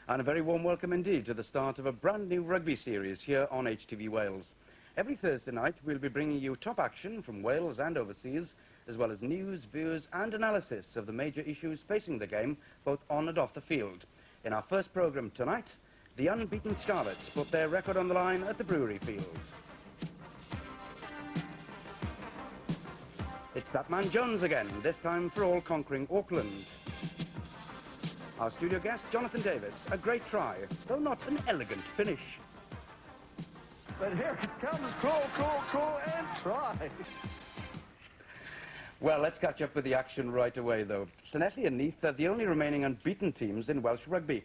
And a very warm welcome indeed to the start of a brand new rugby series here on HTV Wales. Every Thursday night we'll be bringing you top action from Wales and overseas, as well as news, views and analysis of the major issues facing the game, both on and off the field. In our first programme tonight, the unbeaten Scarlets put their record on the line at the Brewery Field. It's that man Jones again, this time for all-conquering Auckland. Our studio guest, Jonathan Davis, a great try, though not an elegant finish. But here it comes, crawl, and try. Well, let's catch up with the action right away, though. Llanelli and Neath are the only remaining unbeaten teams in Welsh rugby.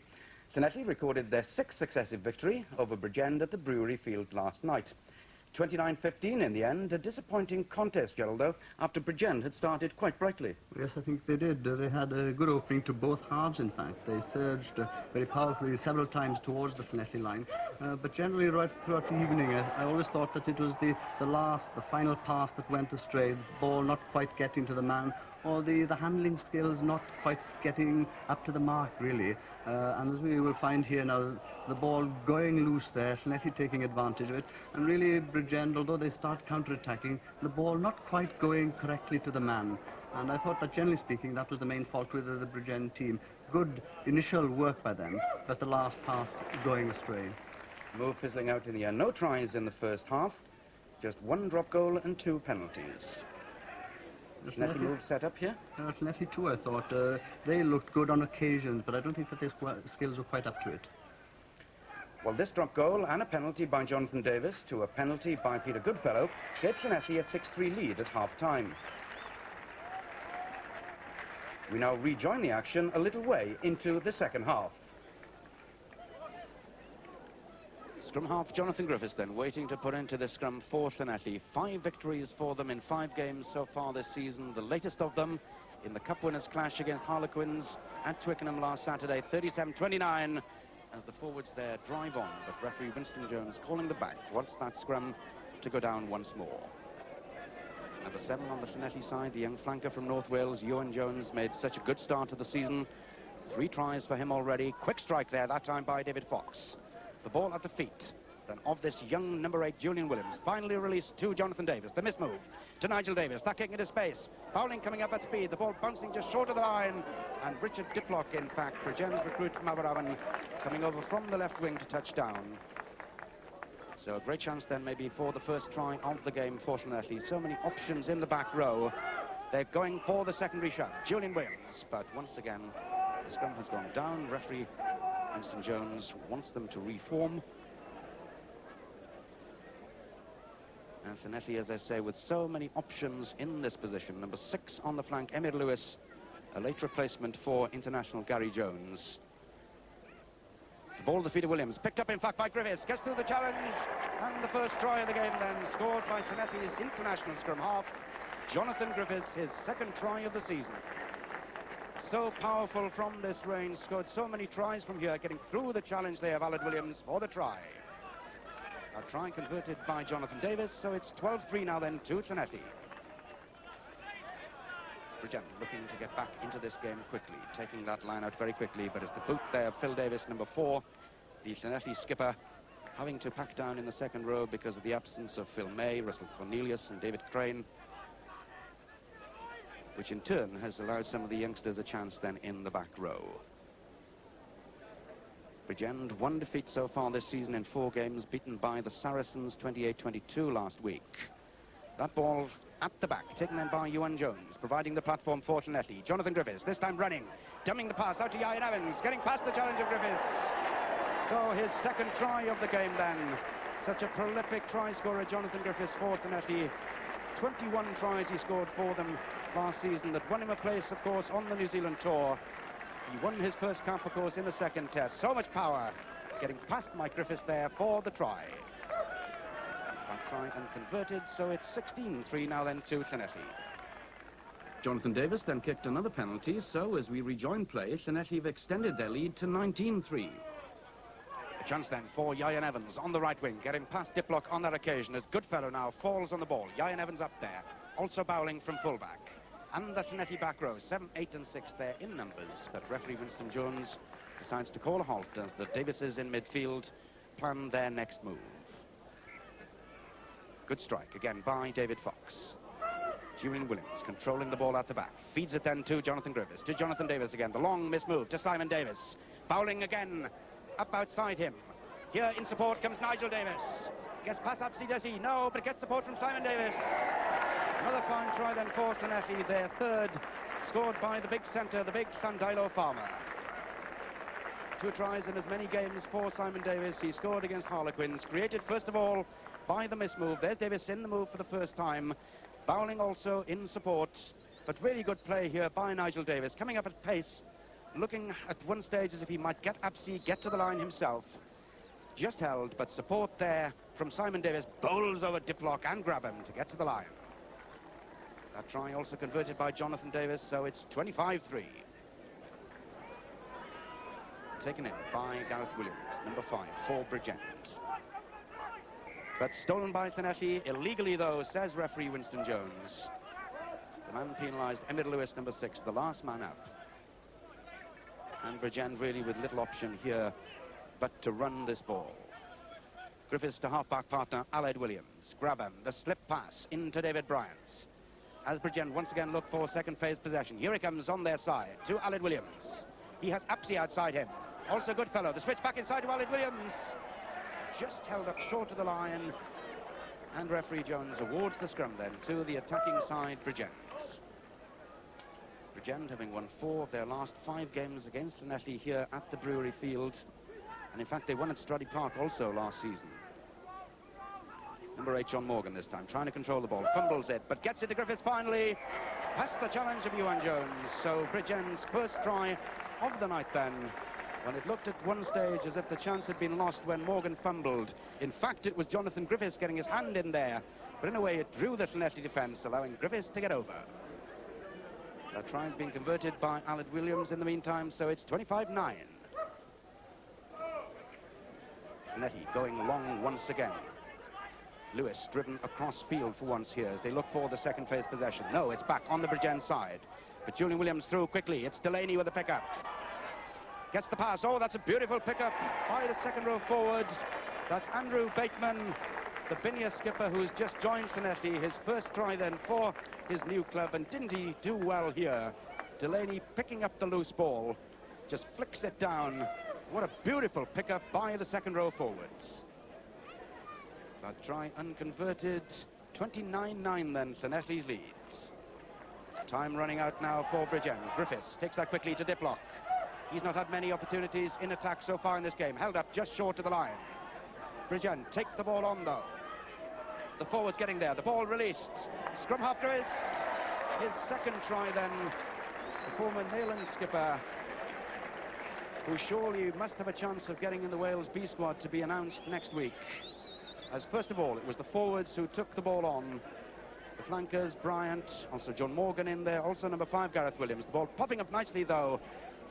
Llanelli recorded their sixth successive victory over Bridgend at the Brewery Field last night. 29-15 in the end, a disappointing contest, Gerald, though, after Bridgend had started quite brightly. Yes, I think they did. They had a good opening to both halves, in fact. They surged very powerfully several times towards the Llanelli line. But generally, right throughout the evening, I always thought that it was the final pass that went astray, the ball not quite getting to the man, or the handling skills not quite getting up to the mark, really. And as we will find here now, the ball going loose there, Llanelli taking advantage of it, and really Bridgend, although they start counter-attacking, the ball not quite going correctly to the man. And I thought that, generally speaking, that was the main fault with the Bridgend team. Good initial work by them, but the last pass going astray. Move fizzling out in the end. No tries in the first half, just one drop goal and two penalties. Llanelli move set up here? Llanelli too, I thought. They looked good on occasions, but I don't think that their skills were quite up to it. Well, this drop goal and a penalty by Jonathan Davis to a penalty by Peter Goodfellow gave Llanelli a 6-3 lead at half-time. We now rejoin the action a little way into the second half. Scrum half, Jonathan Griffiths then waiting to put into the scrum for Llanelli. 5 victories for them in 5 games so far this season, the latest of them in the Cup Winners' clash against Harlequins at Twickenham last Saturday, 37-29. As the forwards there drive on, but referee Winston Jones calling the back, wants that scrum to go down once more. Number 7 on the Llanelli side, the young flanker from North Wales, Ewan Jones, made such a good start to the season. 3 tries for him already. Quick strike there, that time by David Fox. The ball at the feet then of this young number 8, Julian Williams. Finally released to Jonathan Davis. The mismove to Nigel Davis. That kick into space. Bowling coming up at speed. The ball bouncing just short of the line. And Richard Diplock, in fact, Bridgend's recruit from Aberafan, coming over from the left wing to touch down. So a great chance then maybe for the first try of the game for Llanelli. So many options in the back row. They're going for the secondary shot. Julian Williams. But once again, the scrum has gone down. Referee Winston Jones wants them to reform. And Llanelli, as I say, with so many options in this position. Number 6 on the flank, Emyr Lewis, a late replacement for international Gary Jones. The ball to the feet of Williams, picked up in fact by Griffiths, gets through the challenge, and the first try of the game then scored by Llanelli's international scrum half, Jonathan Griffiths, his second try of the season. So powerful from this range, scored so many tries from here, getting through the challenge there of Aled Williams for the try. A try converted by Jonathan Davis, so it's 12-3 now then to Llanelli. Bridgend looking to get back into this game quickly, taking that line out very quickly, but it's the boot there of Phil Davis, number 4, the Llanelli skipper, having to pack down in the second row because of the absence of Phil May, Russell Cornelius and David Crane, which in turn has allowed some of the youngsters a chance then in the back row. Bridgend, 1 defeat so far this season in 4 games, beaten by the Saracens 28-22 last week. That ball at the back, taken then by Ewan Jones, providing the platform for Llanelli. Jonathan Griffiths, this time running, dumbing the pass out to Ian Evans, getting past the challenge of Griffiths. So his second try of the game then. Such a prolific try scorer, Jonathan Griffiths for Llanelli. 21 tries he scored for them last season that won him a place, of course, on the New Zealand tour. He won his first cap, of course, in the second test. So much power, getting past Mike Griffiths there for the try. That try and converted, so it's 16-3 now then to Llanelli. Jonathan Davis then kicked another penalty, so as we rejoin play, Llanelli have extended their lead to 19-3. A chance then for Ian Evans on the right wing, getting past Diplock on that occasion as Goodfellow now falls on the ball. Ian Evans up there, also bowling from fullback. And the Llanelli back row, 7, 8 and 6 there in numbers, but referee Winston Jones decides to call a halt as the Davises in midfield plan their next move. Good strike again by David Fox. Julian Williams controlling the ball at the back. Feeds it then to Jonathan Griffiths. To Jonathan Davis again. The long miss move to Simon Davis. Bowling again up outside him. Here in support comes Nigel Davis. Gets past up, does he? No, but gets support from Simon Davis. Another fine try then for Llanelli. Their third, scored by the big centre, the big Llandailo farmer. 2 tries in as many games for Simon Davis. He scored against Harlequins. Created first of all by the miss move. There's Davis in the move for the first time. Bowling also in support. But really good play here by Nigel Davis. Coming up at pace. Looking at one stage as if he might get Apsey, get to the line himself. Just held, but support there from Simon Davis. Bowls over Diplock and Grabham to get to the line. That try also converted by Jonathan Davis, so it's 25-3. Taken in by Gareth Williams, number 5 for Bridgend. But stolen by Llanelli, illegally though, says referee Winston Jones. The man penalised, Emmett Lewis, number 6, the last man out. And Bridgend really with little option here but to run this ball. Griffiths to half-back partner Aled Williams. Grabham, the slip pass into David Bryant. As Bridgend once again look for second phase possession. Here he comes on their side to Aled Williams. He has Apsey outside him. Also Goodfellow. The switch back inside to Aled Williams. Just held up short of the line. And referee Jones awards the scrum then to the attacking side, Bridgend. Bridgend having won 4 of their last 5 games against Llanelli here at the Brewery Field. And in fact, they won at Stradey Park also last season. Number 8, John Morgan this time, trying to control the ball. Fumbles it, but gets it to Griffiths finally. Past the challenge of Ewan Jones. So Bridgend's first try of the night then. When it looked at one stage as if the chance had been lost when Morgan fumbled. In fact, it was Jonathan Griffiths getting his hand in there. But in a way, it drew the Llanelli defence, allowing Griffiths to get over. That try has been converted by Aled Williams in the meantime, so it's 25-9. Llanelli going long once again. Lewis driven across field for once here as they look for the second phase possession. No, it's back on the Bridgend side. But Julian Williams through quickly. It's Delaney with the pickup. Gets the pass. Oh, that's a beautiful pickup by the second row forwards. That's Andrew Bateman, the Binia skipper, who's just joined Llanelli. His first try then for his new club. And didn't he do well here? Delaney picking up the loose ball. Just flicks it down. What a beautiful pickup by the second row forwards. That try unconverted. 29-9 then, Llanelli's leads. Time running out now for Bridgend. Griffiths takes that quickly to Diplock. He's not had many opportunities in attack so far in this game. Held up just short of the line. Bridgend take the ball on though. The forwards getting there. The ball released. Scrum half Griffiths. His second try then. The former Nayland skipper, who surely must have a chance of getting in the Wales B squad to be announced next week. As first of all, it was the forwards who took the ball on. The flankers, Bryant, also John Morgan in there, also number 5, Gareth Williams. The ball popping up nicely, though,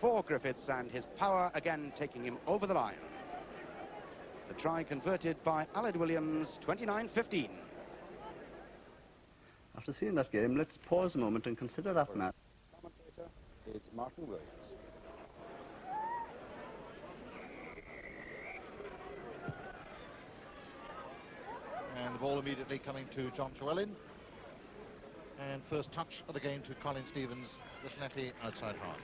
for Griffiths, and his power again taking him over the line. The try converted by Aled Williams, 29-15. After seeing that game, let's pause a moment and consider that match. Commentator, it's Martin Williams. And the ball immediately coming to John Llewellyn. And first touch of the game to Colin Stevens, the Llanelli outside half.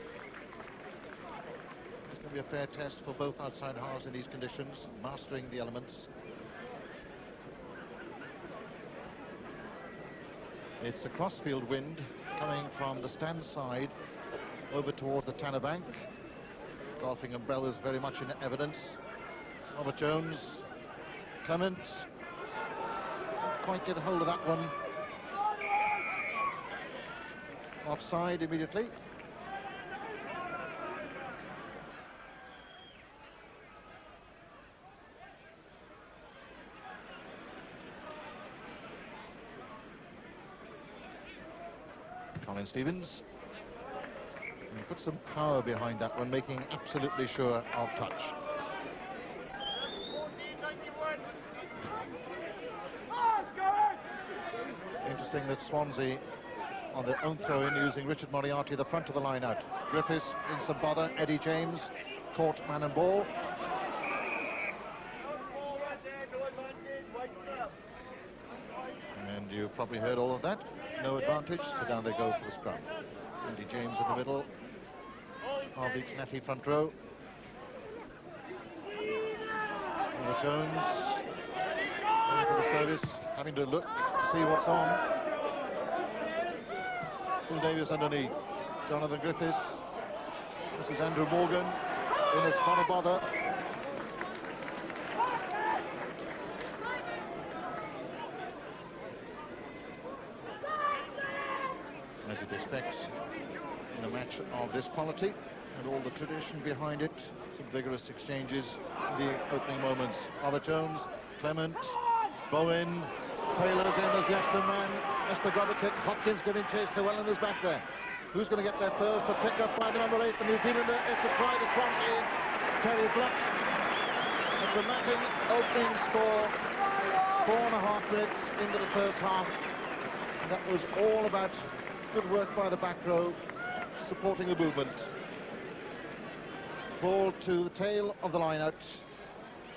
It's going to be a fair test for both outside halves in these conditions, mastering the elements. It's a crossfield wind coming from the stand side over toward the Tanner Bank. Golfing umbrellas very much in evidence. Robert Jones, Clement, quite get a hold of that one. Offside immediately. Colin Stevens. And he put some power behind that one, making absolutely sure of touch. Interesting that Swansea on their own throw-in using Richard Moriarty, the front of the line out. Griffiths in some bother, Eddie James caught man and ball. And you've probably heard all of that. No advantage, so down they go for the scrum. Andy James in the middle of the Llanelli front row. Oliver Jones going for the service, having to look to see what's on. Phil Davies underneath. Jonathan Griffiths. This is Andrew Morgan in a spot of bother. As you'd expect in a match of this quality and all the tradition behind it, some vigorous exchanges in the opening moments. Robert Jones, Clement, Bowen, Taylor's in as the extra man. Mr. Grubber kick, Hopkins giving chase. Llewellyn is back there. Who's going to get there first? The pick up by the number 8, the New Zealander. It's a try to Swansea. Terry Bluck. A dramatic opening score. 4.5 minutes into the first half. And that was all about good work by the back row, supporting the movement. Ball to the tail of the line out.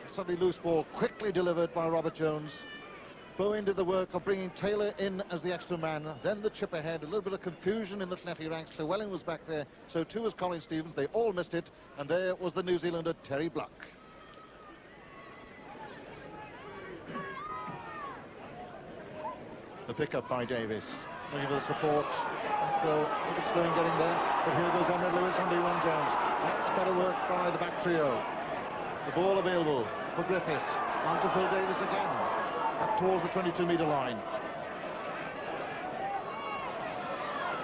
Suddenly loose ball, quickly delivered by Robert Jones. Bowen did the work of bringing Taylor in as the extra man. Then the chip ahead, a little bit of confusion in the Llanelli ranks. Llewellyn was back there, so too was Colin Stevens. They all missed it, and there was the New Zealander, Terry Bluck. The pick-up by Davis. Looking for the support. A bit slow in getting there, but here goes Emmet Lewis and Lewan Jones. That's better work by the back trio. The ball available for Griffiths. On to Phil Davis again. Up towards the 22-metre line.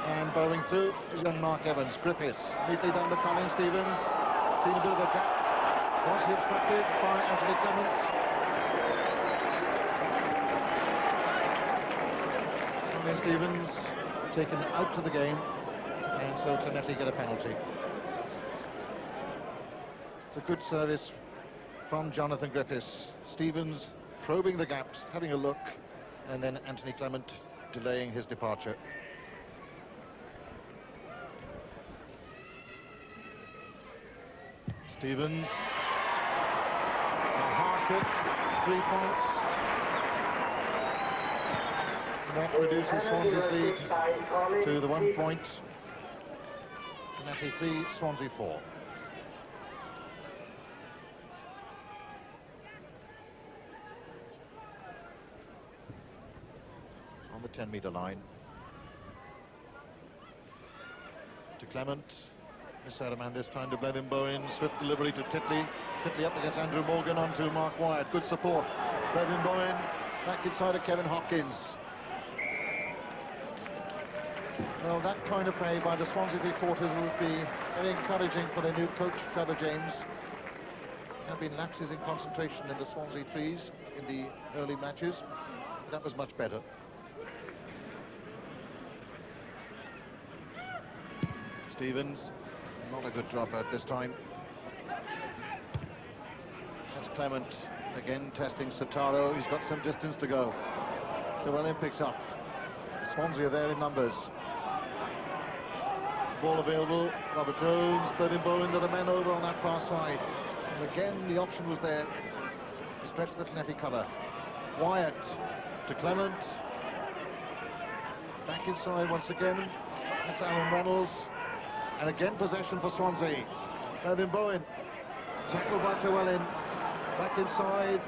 And bowling through is young Mark Evans. Griffiths neatly down to Colin Stevens. Seen a bit of a gap. Was he obstructed by Anthony Clement? Colin Stevens taken out to the game, and so Llanelli get a penalty. It's a good service from Jonathan Griffiths. Stevens probing the gaps, having a look, and then Anthony Clement delaying his departure. Stevens, a hard kick, 3 points. And that reduces Swansea's lead to the 1 point. Llanelli 3, Swansea 4. On the 10-metre line. To Clement. Missed out a man this time to Blethen Bowen. Swift delivery to Titley. Titley up against Andrew Morgan onto Mark Wyatt. Good support. Blethen Bowen back inside to Kevin Hopkins. Well, that kind of play by the Swansea three-quarters would be very encouraging for their new coach, Trevor James. There have been lapses in concentration in the Swansea threes in the early matches. That was much better. Stevens, not a good dropout this time. That's Clement again testing Sataro. He's got some distance to go. Llewellyn picks up. Swansea are there in numbers. Ball available. Robert Jones, Blethen Bowen, there are men over on that far side. And again, the option was there to stretch the Llanelli cover. Wyatt to Clement. Back inside once again. That's Alan Reynolds. And again, possession for Swansea. Blethen Bowen. Tackled by Llewellyn. Back inside.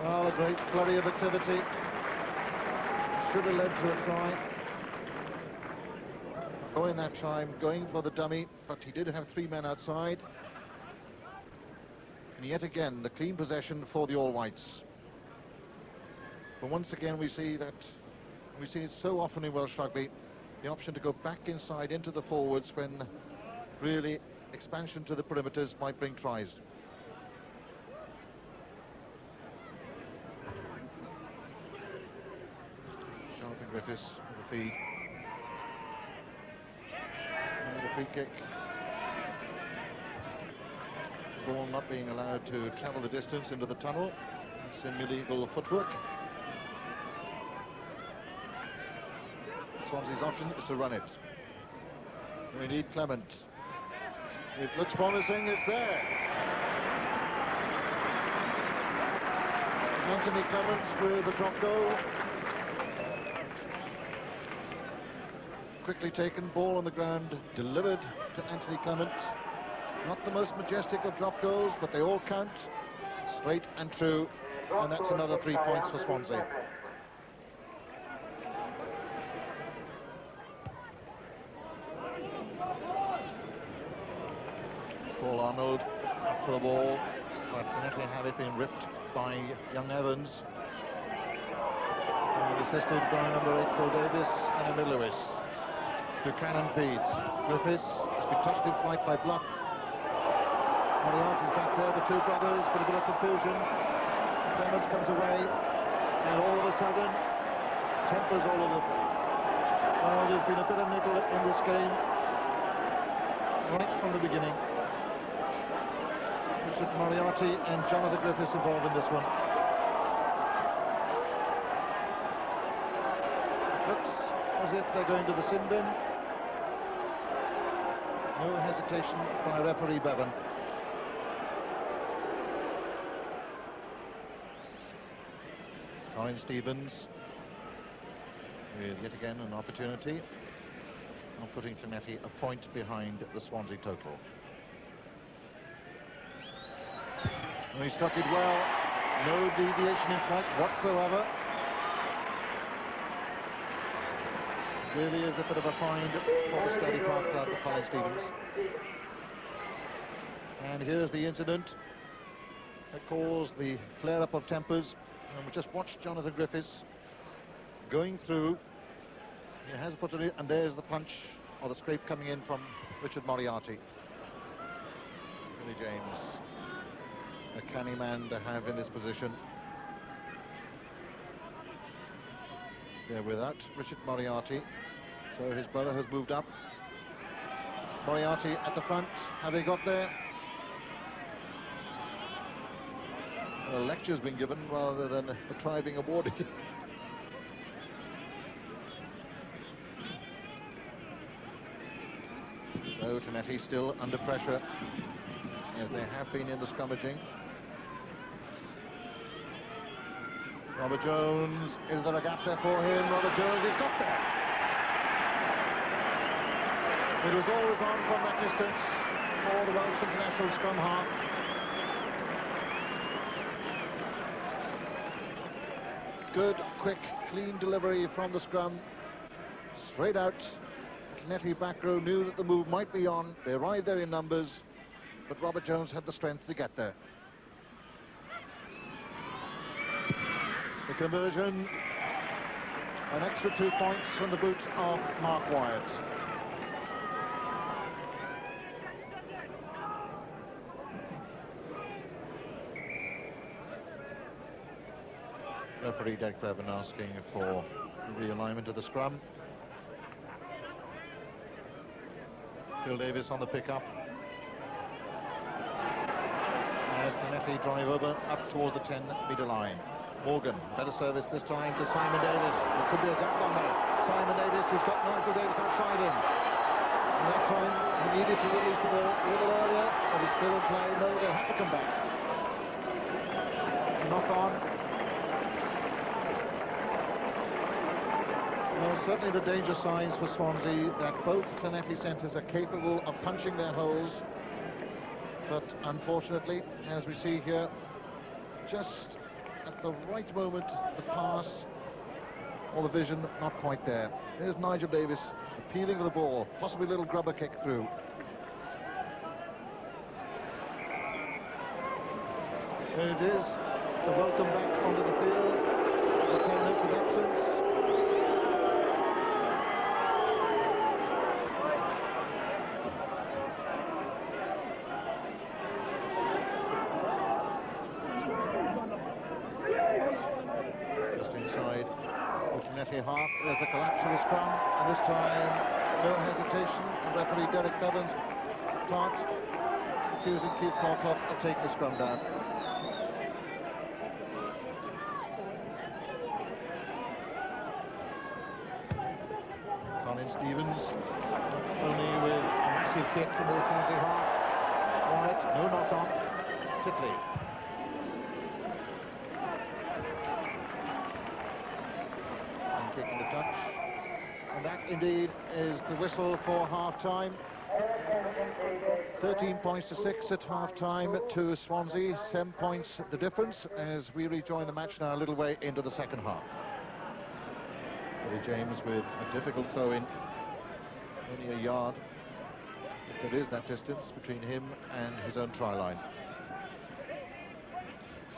Oh, a great flurry of activity. Should have led to a try. Bowen that time going for the dummy, but he did have 3 men outside. And yet again, the clean possession for the All Whites. But once again, we see it so often in Welsh rugby, the option to go back inside into the forwards when really expansion to the perimeters might bring tries. Jonathan Griffiths with the feed. And a free kick. The ball not being allowed to travel the distance into the tunnel. It's some illegal footwork. Swansea's option is to run it. We need Clement. It looks promising, it's there. Anthony Clements with the drop goal. Quickly taken, ball on the ground, delivered to Anthony Clements. Not the most majestic of drop goals, but they all count. Straight and true, and that's another 3 points for Swansea. Paul Arnold up for the ball, but Llanelli have it been ripped by young Evans. And assisted by number 8, Phil Davis, and Emma Lewis. Buchanan feeds. Griffiths has been touched in flight by Block. Moriarty's back there, the two brothers, but a bit of confusion. Clement comes away, and all of a sudden, tempers all over the place. Oh, there's been a bit of niggle in this game, right from the beginning. Richard Moriarty and Jonathan Griffiths involved in this one. It looks as if they're going to the sin bin. No hesitation by referee Bevan. Colin Stevens with yet again an opportunity of putting Llanelli a point behind the Swansea total. And he struck it well, no deviation in flight whatsoever. Really is a bit of a find for the Stony Park club of Colin Stevens. And here's the incident that caused the flare-up of tempers. And we just watched Jonathan Griffiths going through. He has put it in, and there's the punch or the scrape coming in from Richard Moriarty. Billy James, a canny man to have in this position. They're without Richard Moriarty, so his brother has moved up. Moriarty at the front. Have they got there? A lecture's been given rather than a try being awarded. So Llanelli still under pressure, as they have been in the scrummaging. Robert Jones, is there a gap there for him? Robert Jones is got there. It was always on from that distance for the Welsh international scrum half. Good, quick, clean delivery from the scrum. Straight out. Llanelli back row knew that the move might be on. They arrived there in numbers, but Robert Jones had the strength to get there. The conversion, an extra 2 points from the boot of Mark Wyatt. Referee Derek Bevan asking for realignment of the scrum. Phil Davis on the pickup. As Llanelli drive over up towards the 10-metre line. Morgan, better service this time to Simon Davis. There could be a gap on there. Simon Davis has got Nigel Davis outside him. And that time he needed to release the ball a little earlier, but he's still in play. No, they have to come back. Knock on. Well, certainly the danger signs for Swansea that both Llanelli centres are capable of punching their holes. But unfortunately, as we see here, just at the right moment, the pass or the vision not quite there. There's Nigel Davis appealing for the ball, possibly a little grubber kick through. There it is, the welcome back onto the field, the 10 minutes of absence. Half, there's the collapse of the scrum, and this time no hesitation, and referee Derek Bevan's part accusing Keith Colclough of taking the scrum down. Colin Stevens only with a massive kick into the Swansea half. White, no knock on. Titley. And kicking the touch. And that indeed is the whistle for half-time. 13 points to 6 at half-time to Swansea. 7 points the difference as we rejoin the match now a little way into the second half. Billy James with a difficult throw-in. Only a yard. If there is that distance between him and his own try line.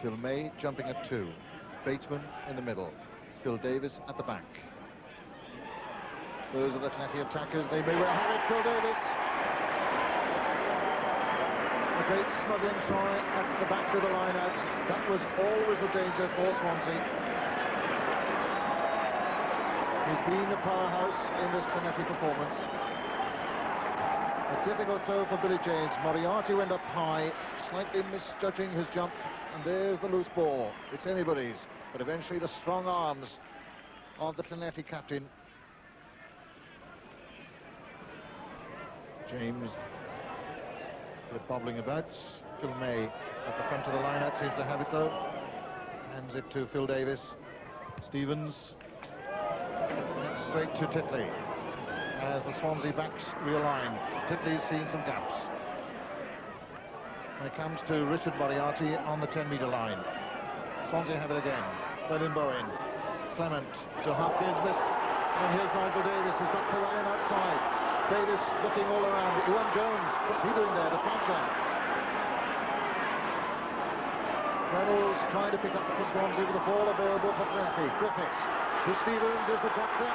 Phil May jumping at 2. Bateman in the middle. Phil Davis at the back. Those are the Llanelli attackers. They may well have it. Phil Davis. A great smuggling try at the back of the line out. That was always the danger for Swansea. He's been a powerhouse in this Llanelli performance. A difficult throw for Billy James. Moriarty went up high, slightly misjudging his jump, and there's the loose ball. It's anybody's, but eventually the strong arms of the Llanelli captain. James bobbling about. Phil May at the front of the line-out seems to have it though. Hands it to Phil Davis. Stevens. And straight to Titley. As the Swansea backs realign. Titley's seen some gaps. When it comes to Richard Moriarty on the 10-metre line. Swansea have it again. Berlin Bowen. Clement to Hopkins. Miss. And here's Nigel Davis. He's got Ryan outside. Davis looking all around. Ewan Jones, what's he doing there? The flanker. Reynolds trying to pick up for Swansea with the ball available for Llanelli. Griffiths to Stevens is the doctor.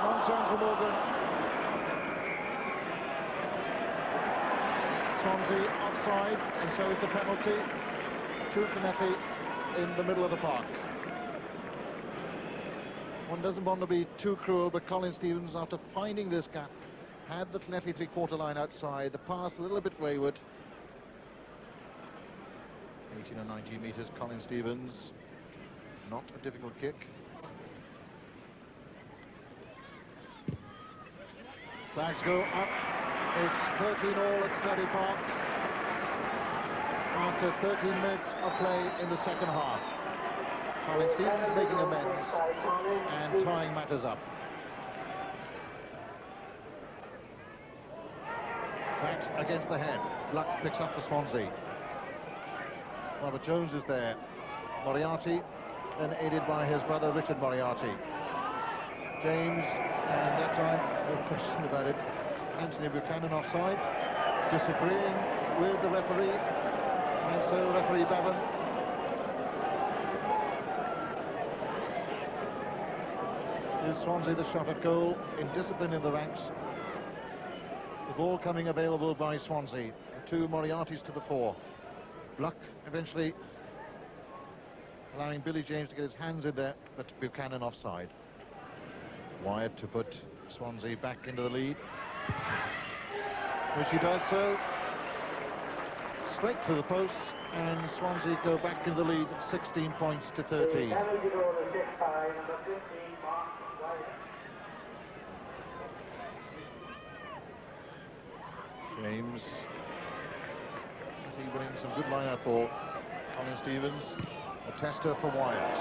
On Chandra Morgan. Swansea offside, and so it's a penalty to Llanelli in the middle of the park. One doesn't want to be too cruel, but Colin Stevens, after finding this gap, had the Llanelli three-quarter line outside. The pass a little bit wayward. 18 or 19 metres, Colin Stevens. Not a difficult kick. Flags go up. It's 13-all at Stratty Park. After 13 minutes of play in the second half. Colin Stevens making amends and tying matters up. Backs against the head. Luck picks up for Swansea. Robert Jones is there. Moriarty, then aided by his brother Richard Moriarty. James, and that time, no question about it, Anthony Buchanan offside, disagreeing with the referee, and so referee Bevan is Swansea the shot at goal in discipline in the ranks. The ball coming available by Swansea. The two Moriartys to the fore. Bluck eventually allowing Billy James to get his hands in there, but Buchanan offside. Wyatt to put Swansea back into the lead. Which he does so. Straight through the posts, and Swansea go back into the lead, 16 points to 13. James, he brings some good line-out ball. Colin Stevens, a tester for Wyatt.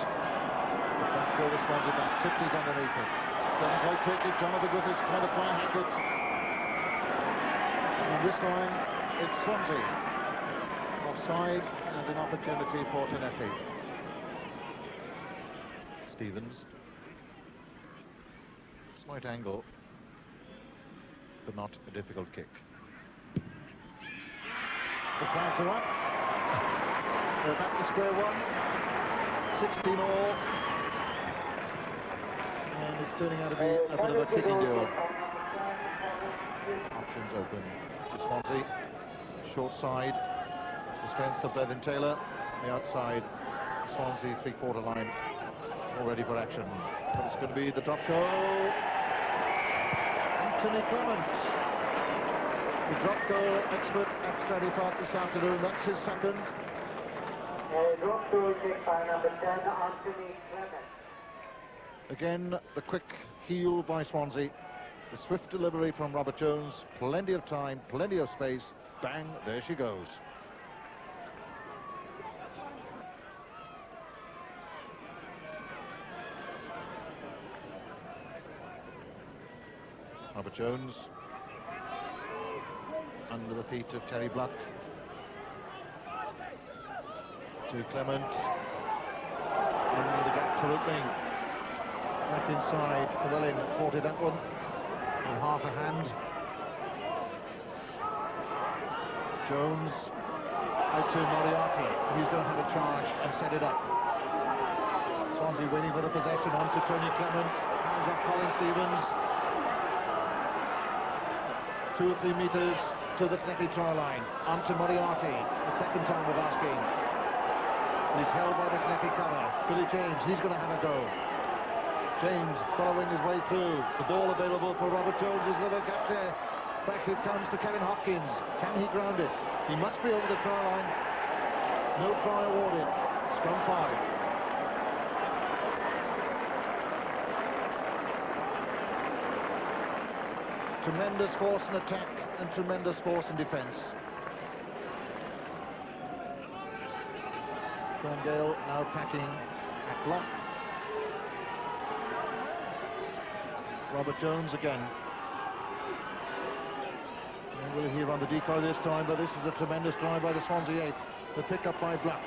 Back go the Swansea back. Tipley's underneath it. Doesn't quite take it. Jonathan Griffiths trying to fly hand it. And this time, it's Swansea. Offside and an opportunity for Llanelli. Stevens. Slight angle, but not a difficult kick. The flags are up. They're back to square one. 16-all. And it's turning out to be a bit of a kicking duel. Options open to Swansea. Short side. The strength of Blethen Taylor. On the outside, Swansea three-quarter line. All ready for action. But it's going to be the drop goal. Anthony Clements. The drop goal expert at Stratty Park this afternoon. That's his second. Drop goal kick by number 10, Anthony Clements. Again, the quick heel by Swansea. The swift delivery from Robert Jones. Plenty of time, plenty of space. Bang, there she goes. Robert Jones under the feet of Terry Bluck to Clement, and the gap to opening back inside. Llewellyn fought that one in half a hand. Jones out to Moriarty. He's going to have a charge and set it up. Swansea waiting for the possession, on to Tony Clement, hands off Colin Stevens. 2 or 3 metres to the Llanelli try line, on to Moriarty, the second time of asking. He's held by the Llanelli cover. Billy James, he's going to have a go. James following his way through. The ball available for Robert Jones. Is there a gap there? Back it comes to Kevin Hopkins. Can he ground it? He must be over the try line. No try awarded. Scrum 5. Tremendous force in attack and tremendous force in defence. Sean Gale now packing at lock. Robert Jones again. And we'll hear on the decoy this time, but this is a tremendous try by the Swansea 8. The pick up by Bluck.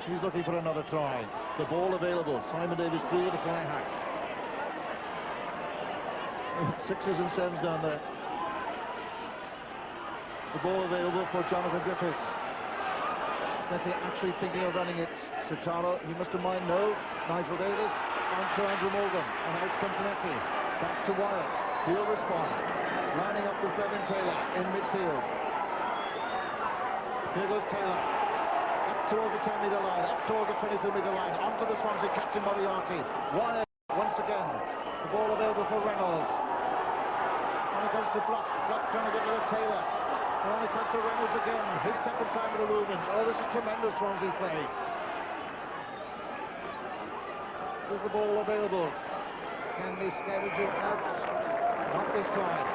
He's looking for another try. The ball available. Simon Davis through with a fly hack. 6s and 7s down there. The ball available for Jonathan Griffiths. Definitely actually thinking of running it. Sitaro, he must have mind. No. Nigel Davis on to Andrew Morgan. And out comes Llanelli. Back to Wyatt. He'll respond. Lining up with Bevan Taylor in midfield. Here goes Taylor. Up towards the 10-metre line. Up towards the 22-metre line. Onto the Swansea captain Moriarty. Wyatt once again. The ball available for Reynolds. On it comes to Bluck. Bluck trying to get rid of Taylor. And on it comes to Reynolds again. His second time of the movement. Oh, this is tremendous Swansea play. Is the ball available? Can they scavenge it out? Not this time.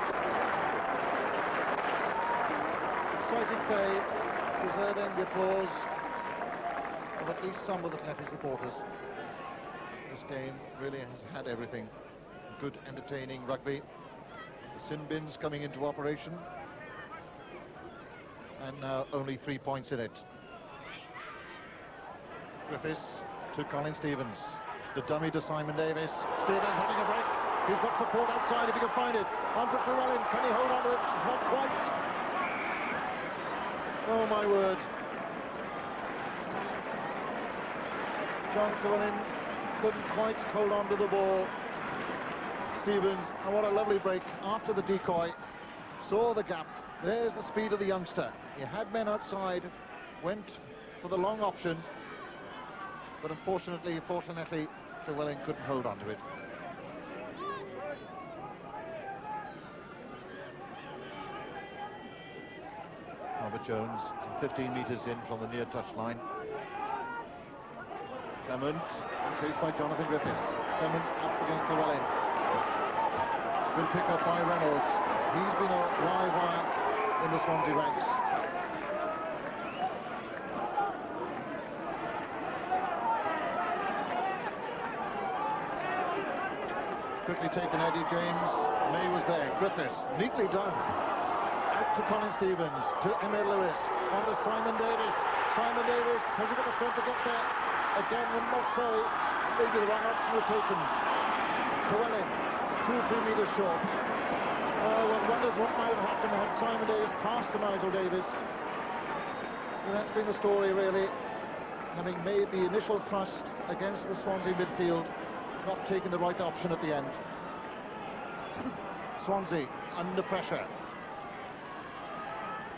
Exciting play, deserving the applause of at least some of the Llanelli supporters. This game really has had everything. Good, entertaining rugby. The sin bins coming into operation. And now only 3 points in it. Griffiths to Colin Stevens. The dummy to Simon Davis. Stevens having a break. He's got support outside if he can find it. On to Llewellyn. Can he hold on to it? Not quite. Oh my word. John Llewellyn couldn't quite hold on to the ball. Stevens, and what a lovely break after the decoy. Saw the gap. There's the speed of the youngster. He had men outside. Went for the long option. But unfortunately, fortunately, Llewellyn couldn't hold on to it. Robert Jones, 15 metres in from the near touch line. Clement, chased by Jonathan Griffiths. Clement up against Llewellyn. Good pick up by Reynolds. He's been a live wire in the Swansea ranks. Quickly taken Eddie James. May was there. Griffiths, neatly done. Out to Colin Stevens, to Emile Lewis, on to Simon Davis. Simon Davis, has he got the strength to get there? Again, one must say, maybe the wrong option was taken. Llewellyn, 2 or 3 metres short. Oh, one wonders what might have happened had Simon Davis passed to Nigel Davis. And that's been the story, really. Having made the initial thrust against the Swansea midfield, not taking the right option at the end. Swansea under pressure.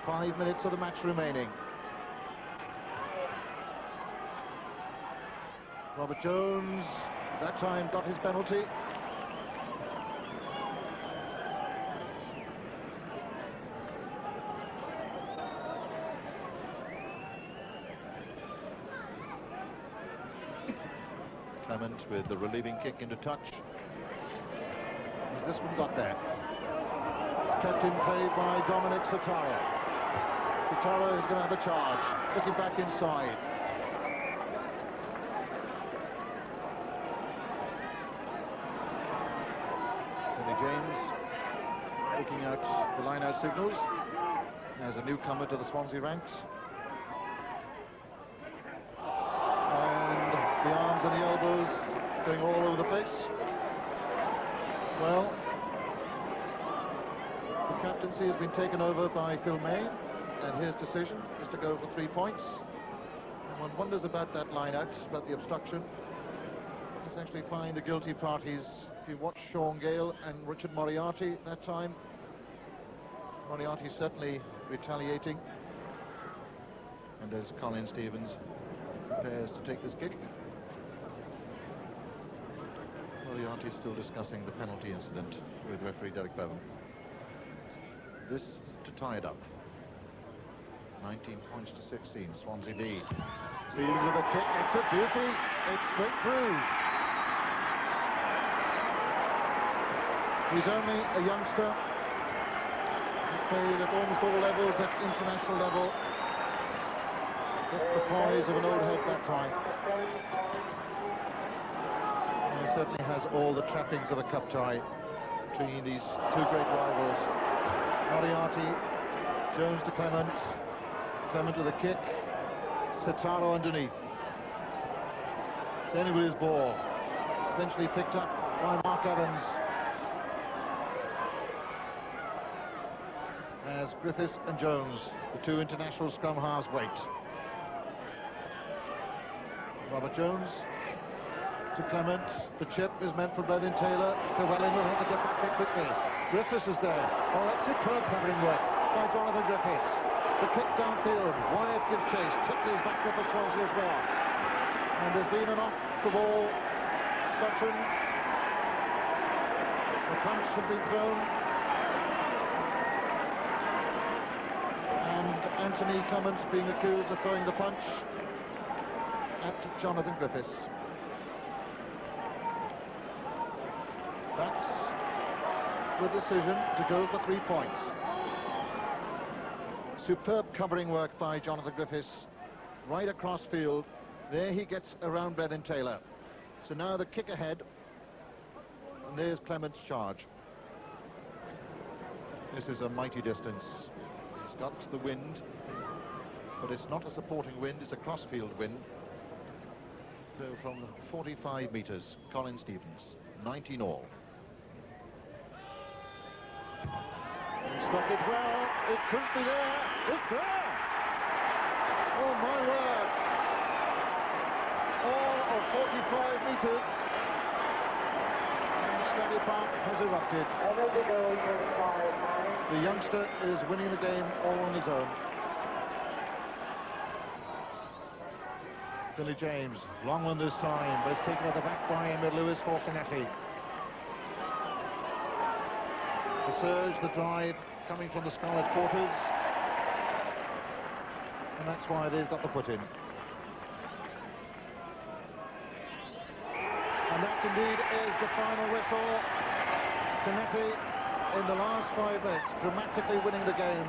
5 minutes of the match remaining. Robert Jones, that time, got his penalty. Clement with the relieving kick into touch. Has this one got there? It's kept in play by Dominic Sitaro. Sitaro is going to have a charge, looking back inside. James looking out the line-out signals as a newcomer to the Swansea ranks. And the arms and the elbows going all over the place. Well, the captaincy has been taken over by Phil May, and his decision is to go for 3 points. And one wonders about that line-out, about the obstruction. Let's actually find the guilty parties. If you watch Sean Gale and Richard Moriarty that time, Moriarty certainly retaliating. And as Colin Stevens prepares to take this kick, Moriarty is still discussing the penalty incident with referee Derek Bevan. This to tie it up. 19 points to 16, Swansea lead. Stevens with a kick, it's a beauty, it's straight through. He's only a youngster. He's played at almost all levels, at international level. Got the poise of an old head that time. And he certainly has all the trappings of a cup tie between these two great rivals. Moriarty, Jones to Clement. Clement with a kick. Sitaro underneath. It's anybody's ball. It's eventually picked up by Mark Evans. As Griffiths and Jones, the two international scrum halves, wait. Robert Jones to Clement. The chip is meant for Brethen Taylor. Llewellyn will have to get back there quickly. Griffiths is there. Oh, that's superb covering work by Jonathan Griffiths. The kick downfield. Wyatt gives chase. Titley's back there for Swansea as well. And there's been an off-the-ball obstruction. The punch had been thrown. Anthony Clement being accused of throwing the punch at Jonathan Griffiths. That's the decision to go for 3 points. Superb covering work by Jonathan Griffiths, right across field. There he gets around Brethen Taylor. So now the kick ahead, and there's Clement's charge. This is a mighty distance. He's got the wind, but it's not a supporting wind, it's a cross-field wind. So from 45 metres, Colin Stevens, 19 all. Struck it well, it couldn't be there, it's there! Oh my word! All of 45 metres, and Stanley Park has erupted. The youngster is winning the game all on his own. Billy James, long one this time, but it's taken at the back by Emil Lewis for Llanelli. The surge, the drive, coming from the Scarlet quarters. And that's why they've got the put in. And that indeed is the final whistle. Llanelli, in the last 5 minutes, dramatically winning the game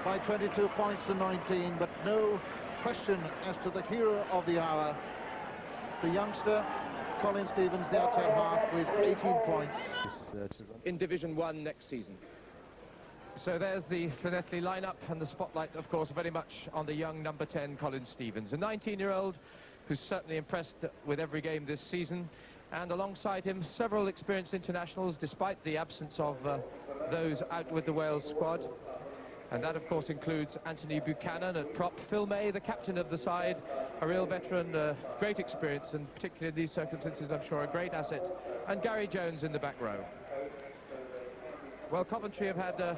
by 22 points to 19, but no question as to the hero of the hour, the youngster Colin Stevens, the outside half, with 18 points. In Division 1 next season. So there's the Llanelli lineup, and the spotlight, of course, very much on the young number 10, Colin Stevens, a 19-year-old who's certainly impressed with every game this season, and alongside him several experienced internationals, despite the absence of those out with the Wales squad. And that, of course, includes Anthony Buchanan at prop, Phil May, the captain of the side, a real veteran, great experience, and particularly in these circumstances, I'm sure, a great asset, and Gary Jones in the back row. Well, Coventry have had a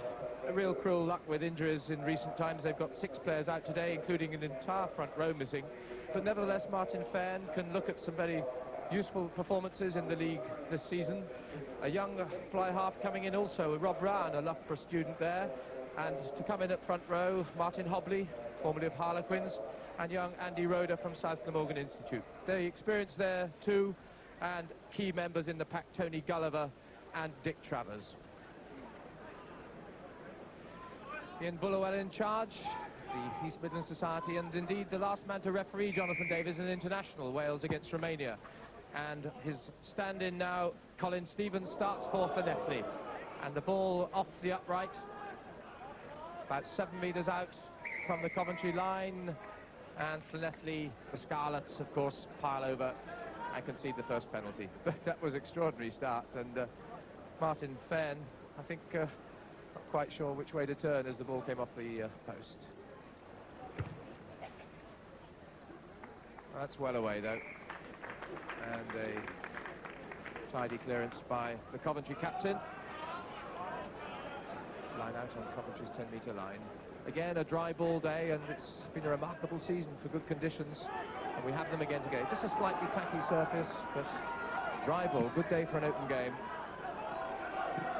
real cruel luck with injuries in recent times. They've got 6 players out today, including an entire front row missing. But nevertheless, Martin Fairn can look at some very useful performances in the league this season. A young fly half coming in also, Rob Ryan, a Loughborough student there. And to come in at front row, Martin Hobley, formerly of Harlequins, and young Andy Roeder from South Glamorgan Institute. The experience there too, and key members in the pack, Tony Gulliver and Dick Travers. Ian Bullerwell in charge, the East Midlands Society, and indeed the last man to referee Jonathan Davies in international, Wales against Romania. And his stand-in now, Colin Stevens, starts for Llanelli. And the ball off the upright, about 7 metres out from the Coventry line. And Llanelli, the Scarlets, of course, pile over and concede the first penalty. But that was an extraordinary start, and Martin Fenn, I think, not quite sure which way to turn as the ball came off the post. That's well away, though. And a tidy clearance by the Coventry captain. Line out on Coventry's 10-metre line. Again, a dry ball day, and it's been a remarkable season for good conditions. And we have them again today. Just a slightly tacky surface, but dry ball. Good day for an open game.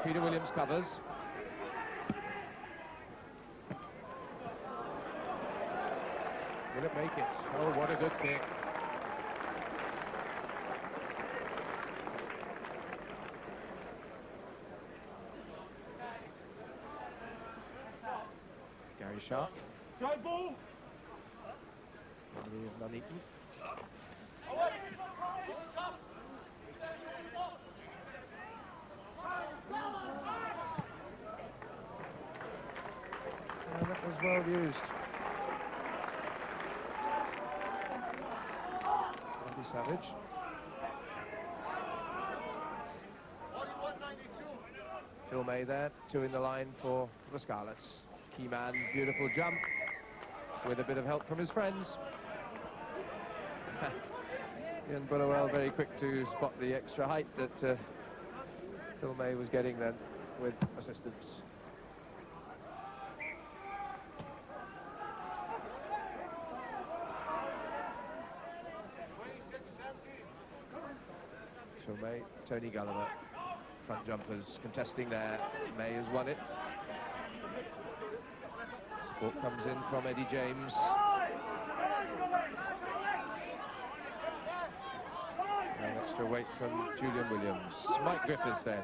Peter Williams covers. Will it make it? Oh, what a good kick. Gary Sharp. Dry ball. Memory of Nuneaton. That was well used. Andy Savage. Phil May there, 2 in the line for the Scarlets. Key man, beautiful jump, with a bit of help from his friends. Ian Bullerwell very quick to spot the extra height that Phil May was getting then with assistance. Phil May, Tony Gulliver, front jumpers contesting there. May has won it. Sport comes in from Eddie James. An extra weight from Julian Williams. Mike Griffiths then.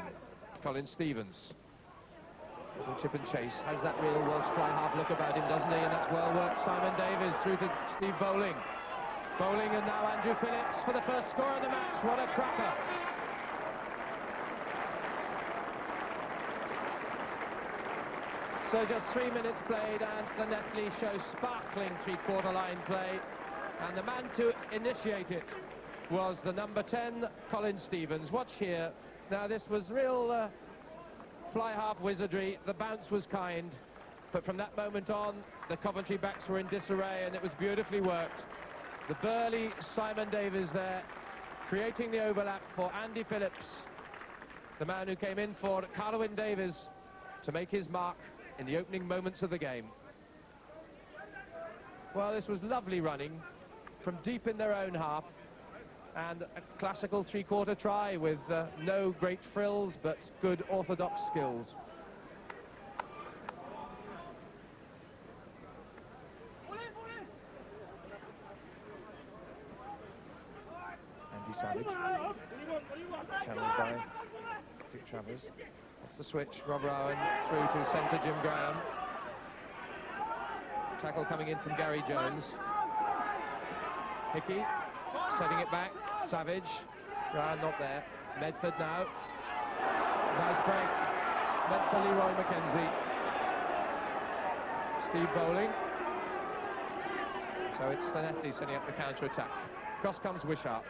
Colin Stevens. Little chip and chase. Has that real Welsh fly half look about him, doesn't he? And that's well worked. Simon Davies through to Steve Bowling. Bowling and now Andrew Phillips for the first score of the match. What a cracker. So just 3 minutes played, and Llanelli shows sparkling three-quarter line play. And the man to initiate it was the number 10, Colin Stevens. Watch here. Now, this was real fly-half wizardry. The bounce was kind. But from that moment on, the Coventry backs were in disarray, and it was beautifully worked. The burly Simon Davies there, creating the overlap for Andy Phillips, the man who came in for Carlwyn Davies to make his mark in the opening moments of the game. Well, this was lovely running from deep in their own half, and a classical three-quarter try with no great frills, but good orthodox skills. Andy Savage, challenged by Dick Travers. That's the switch. Rob Rowan through to centre Jim Graham. Tackle coming in from Gary Jones. Hickey setting it back. Savage. Ryan not there. Medford now. Nice break. Meant for Leroy McKenzie. Steve Bowling. So it's Llanelli setting up the counter-attack. Cross comes Wishart.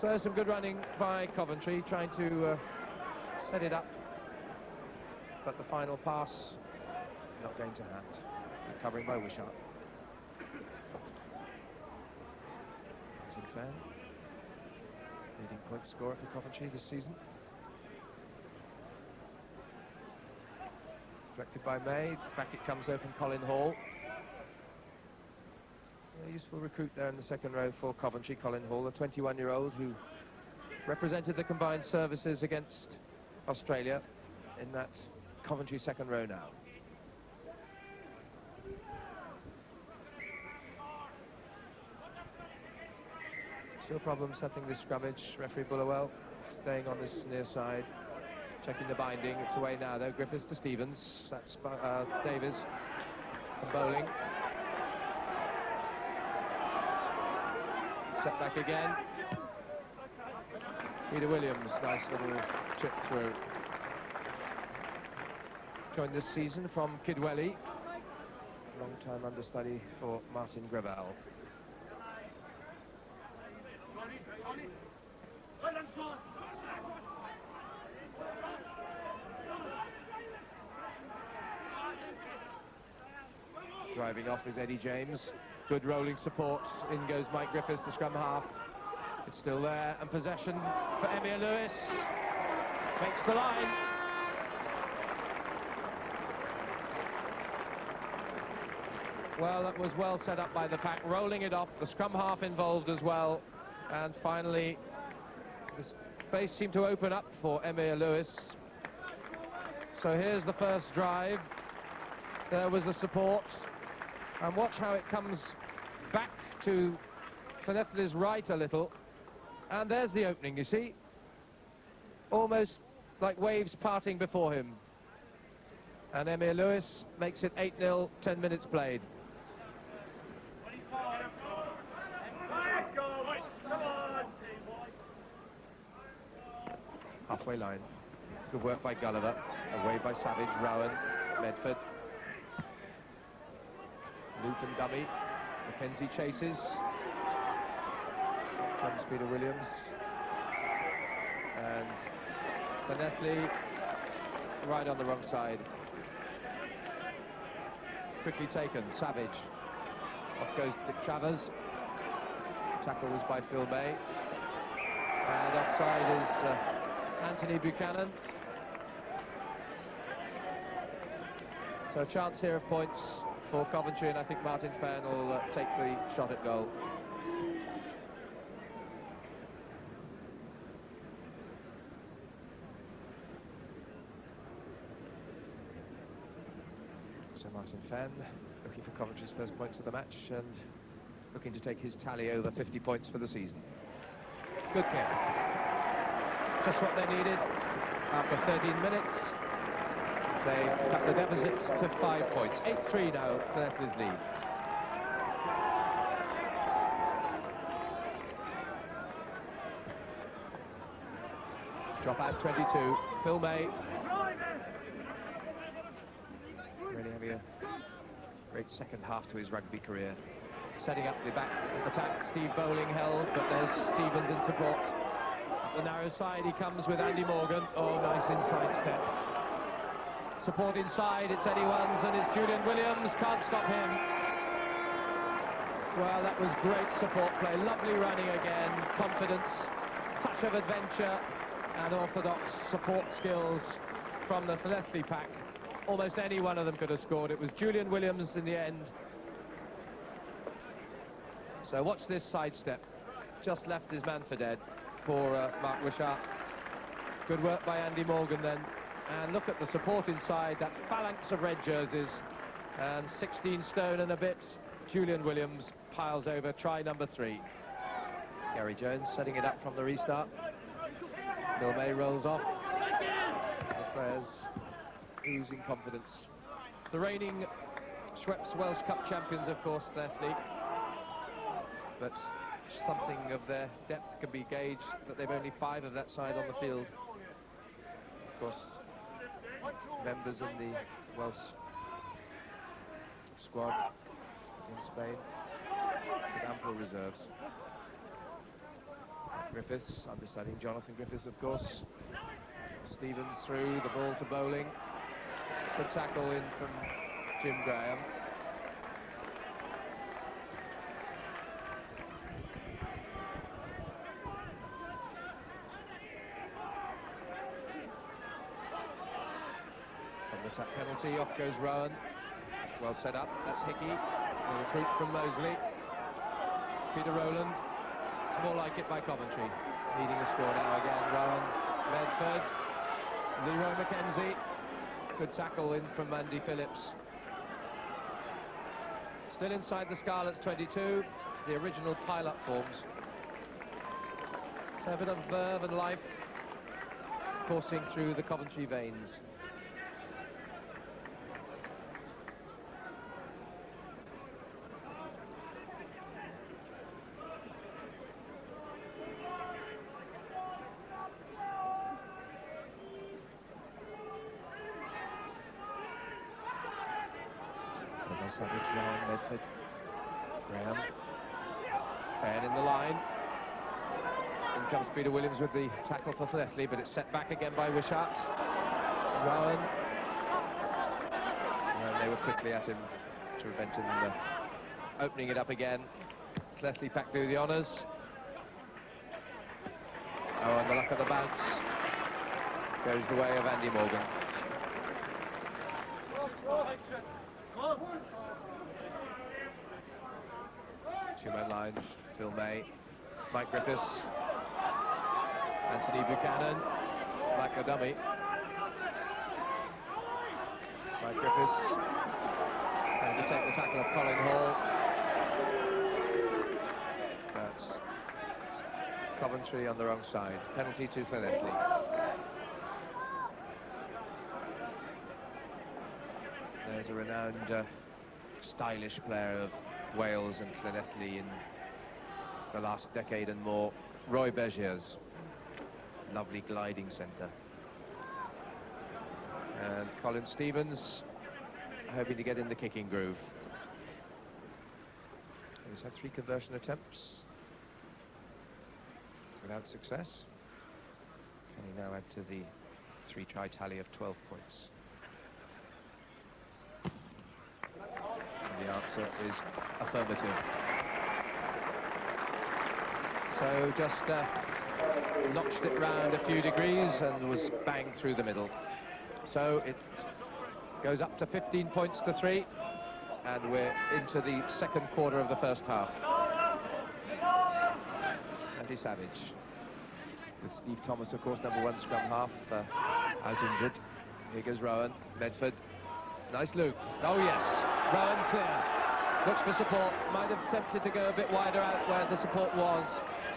So some good running by Coventry, trying to set it up. But the final pass, not going to hand. Recovering by Wishart. Martin Fenn, leading point scorer for Coventry this season. Directed by May. Back it comes though from Colin Hall. A useful recruit there in the second row for Coventry, Colin Hall, a 21-year-old who represented the combined services against Australia in that Coventry second row now. Still problem setting this scrummage. Referee Bullerwell staying on this near side. Checking the binding. It's away now, though. Griffiths to Stevens. That's Davies. And Bowling. Set back again. Peter Williams, nice little chip through. Joined this season from Kidwelly. Long-time understudy for Martin Grevel. Driving off is Eddie James. Good rolling support. In goes Mike Griffiths, the scrum half. It's still there, and possession for Emil Lewis. Makes the line. Well, that was well set up by the pack, rolling it off. The scrum half involved as well. And finally, the space seemed to open up for Emil Lewis. So here's the first drive. There was the support. And watch how it comes back to Llanelli's right a little. And there's the opening, you see. Almost like waves parting before him. And Emil Lewis makes it 8-0, 10 minutes played. Halfway line. Good work by Gulliver. Away by Savage, Rowan, Medford. Luke and Dummy. Mackenzie chases. Comes Peter Williams. And Llanelli right on the wrong side. Quickly taken. Savage. Off goes Dick Travers. Tackle was by Phil May. And offside is Anthony Buchanan. So a chance here of points for Coventry, and I think Martin Fan will take the shot at goal. So Martin Fan looking for Coventry's first points of the match and looking to take his tally over 50 points for the season. Good kick. Just what they needed after 13 minutes. They cut the deficit to 5 points. 8-3 now to Llanelli's lead. Drop out 22. Phil May. Really having a great second half to his rugby career. Setting up the back attack. Steve Bowling held, but there's Stevens in support. Up the narrow side he comes with Andy Morgan. Oh, nice inside step. Support inside, it's anyone's, and it's Julian Williams, can't stop him. Well, that was great support play, lovely running again, confidence, touch of adventure, and orthodox support skills from the Llanelli pack. Almost any one of them could have scored. It was Julian Williams in the end. So watch this sidestep. Just left his man for dead. Poor Mark Wishart. Good work by Andy Morgan then. And look at the support inside, that phalanx of red jerseys. And 16 stone and a bit. Julian Williams piles over, try number 3. Gary Jones setting it up from the restart. Bill May rolls off. The players oozing confidence. The reigning Schweppes Welsh Cup champions, of course, Llanelli. But something of their depth can be gauged that they've only 5 of that side on the field. Of course, members in the Welsh squad in Spain with ample reserves. Griffiths, understudying Jonathan Griffiths, of course. Stevens through, the ball to Bowling. Good tackle in from Jim Graham. Attack penalty, off goes Rowan. Well set up, that's Hickey, the recruit from Moseley. Peter Rowland, it's more like it by Coventry. Needing a score now again, Rowan, Medford, Leroy Mackenzie. Good tackle in from Andy Phillips. Still inside the Scarlets 22, the original pile-up forms. So a bit of verve and life coursing through the Coventry veins. Savage now, Medford. Graham. Fairn in the line. In comes Peter Williams with the tackle for Llanelli, but it's set back again by Wishart. Rowan. And they were quickly at him to prevent him opening it up again. Llanelli pack do the honours. Oh, and the luck of the bounce goes the way of Andy Morgan. Two-man line, Phil May, Mike Griffiths, Anthony Buchanan, like a dummy. Mike Griffiths trying to take the tackle of Colin Hall. That's Coventry on the wrong side. Penalty to Llanelli. There's a renowned stylish player of Wales and Llanelli in the last decade and more, Roy Begiers. Lovely gliding centre. And Colin Stevens hoping to get in the kicking groove. He's had 3 conversion attempts without success. Can he now add to the 3-try tally of 12 points? The answer is affirmative. So just notched it round a few degrees and was banged through the middle. So it goes up to 15 points to 3, and we're into the second quarter of the first half. Andy Savage, with Steve Thomas, of course, number 1 scrum half, out injured. Here goes Rowan, Medford. Nice loop. Oh yes, Rowan clear. Looks for support. Might have tempted to go a bit wider out where the support was.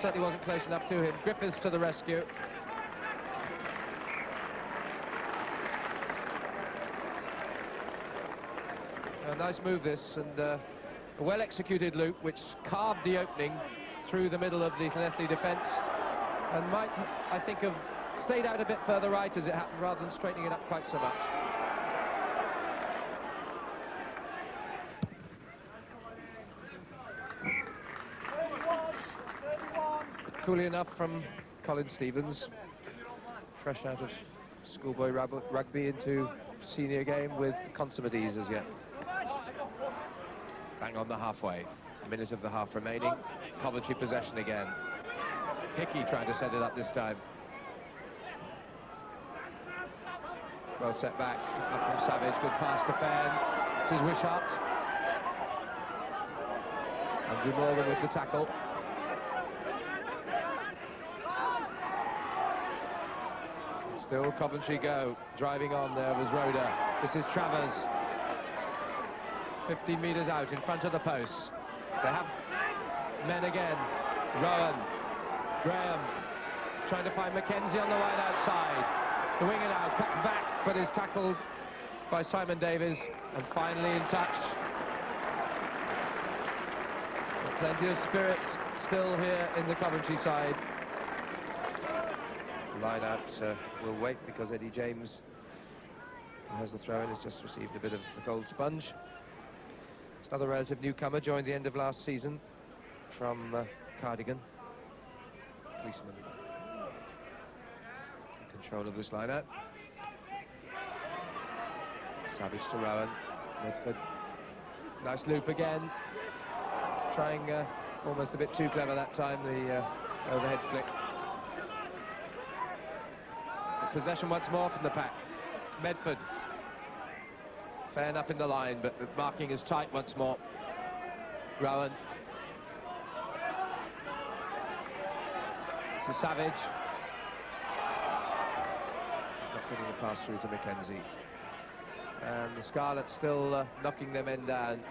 Certainly wasn't close enough to him. Griffiths to the rescue. A nice move this, and a well-executed loop which carved the opening through the middle of the Llanelli defence, and might, I think, have stayed out a bit further right as it happened rather than straightening it up quite so much. Coolly enough from Colin Stevens, fresh out of schoolboy rugby into senior game with consummate ease as yet. Bang on the halfway, a minute of the half remaining. Coventry possession again. Hickey trying to set it up this time. Well set back, up from Savage, good pass to Fairn. This is Wishart. Andrew Morgan with the tackle. Still Coventry go, driving on. There was Roda. This is Travers. 15 metres out in front of the posts. They have men again. Rowan, Graham, trying to find Mackenzie on the wide outside. The winger now cuts back, but is tackled by Simon Davies, and finally in touch. But plenty of spirit still here in the Coventry side. Line out will wait because Eddie James, who has the throw-in, has just received a bit of the cold sponge. It's another relative newcomer, joined the end of last season from Cardigan. Policeman in control of this line out. Savage to Rowan, Medford. Nice loop again. Trying almost a bit too clever that time, the overhead flick. Possession once more from the pack. Medford. Fairn up in the line, but the marking is tight once more. Rowan. This is Savage. Not getting a pass through to Mackenzie. And the Scarlets still knocking their men down.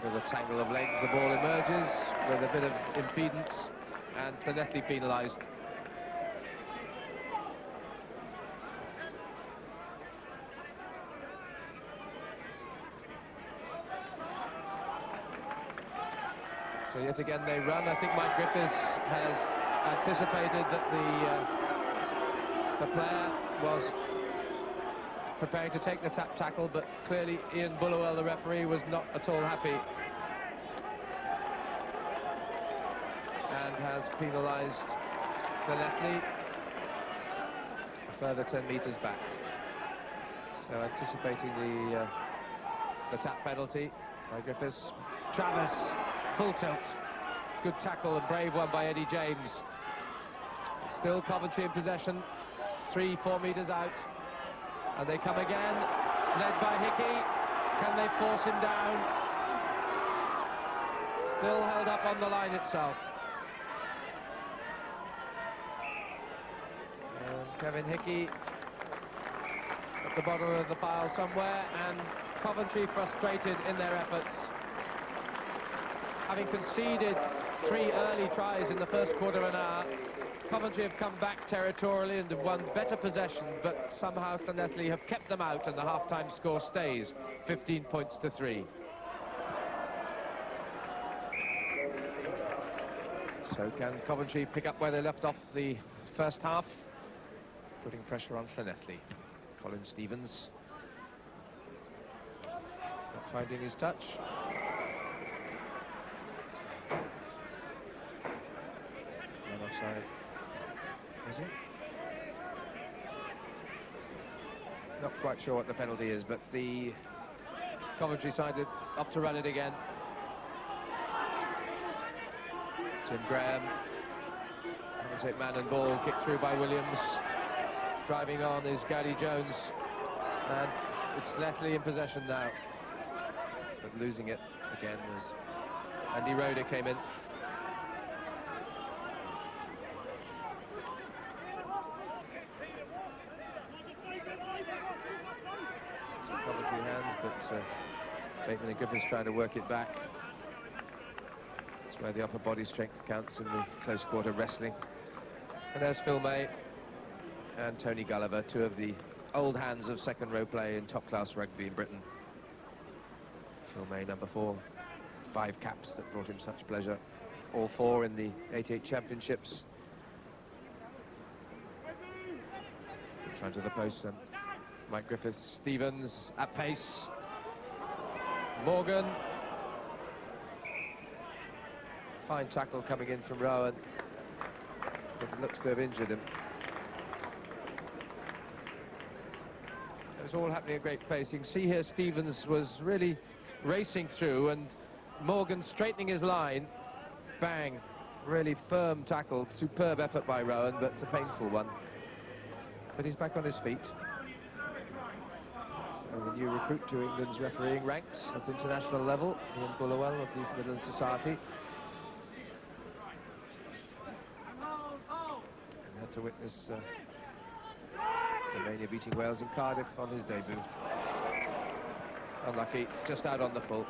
Out of the tangle of legs, the ball emerges with a bit of impedance, and Llanelli penalised. So yet again they run. I think Mike Griffiths has anticipated that the player was preparing to take the tap tackle, but clearly Ian Bullerwell, the referee, was not at all happy and has penalised Llanelli a further 10 metres back. So anticipating the tap penalty by Griffiths. Travers, full tilt. Good tackle and brave one by Eddie James. Still Coventry in possession, 3-4 metres out. And they come again, led by Hickey. Can they force him down? Still held up on the line itself. And Kevin Hickey at the bottom of the pile somewhere, and Coventry frustrated in their efforts. Having conceded 3 early tries in the first quarter of an hour, Coventry have come back territorially and have won better possession, but somehow Llanelli have kept them out, and the half-time score stays 15 points to 3. So can Coventry pick up where they left off the first half? Putting pressure on Llanelli. Colin Stevens not finding his touch. And offside. Is it? Not quite sure what the penalty is, but the Coventry side are up to run it again. Tim Graham, take man and ball, kicked through by Williams. Driving on is Gary Jones, and it's Llanelli in possession now, but losing it again as Andy Roeder came in. Coventry hand, but Bateman and Griffiths trying to work it back. That's where the upper body strength counts in the close quarter wrestling. And there's Phil May and Tony Gulliver, 2 of the old hands of second row play in top class rugby in Britain. Phil May, number 4, 5 caps that brought him such pleasure, all 4 in the 88 championships. In front of the post, and Mike Griffiths, Stevens at pace. Morgan. Fine tackle coming in from Rowan, but it looks to have injured him. It was all happening at great pace. You can see here Stevens was really racing through, and Morgan straightening his line. Bang. Really firm tackle. Superb effort by Rowan, but a painful one. But he's back on his feet. So the new recruit to England's refereeing ranks at international level, Ian Bullerwell of the East Midlands Society. And had to witness Romania beating Wales in Cardiff on his debut. Unlucky, just out on the full.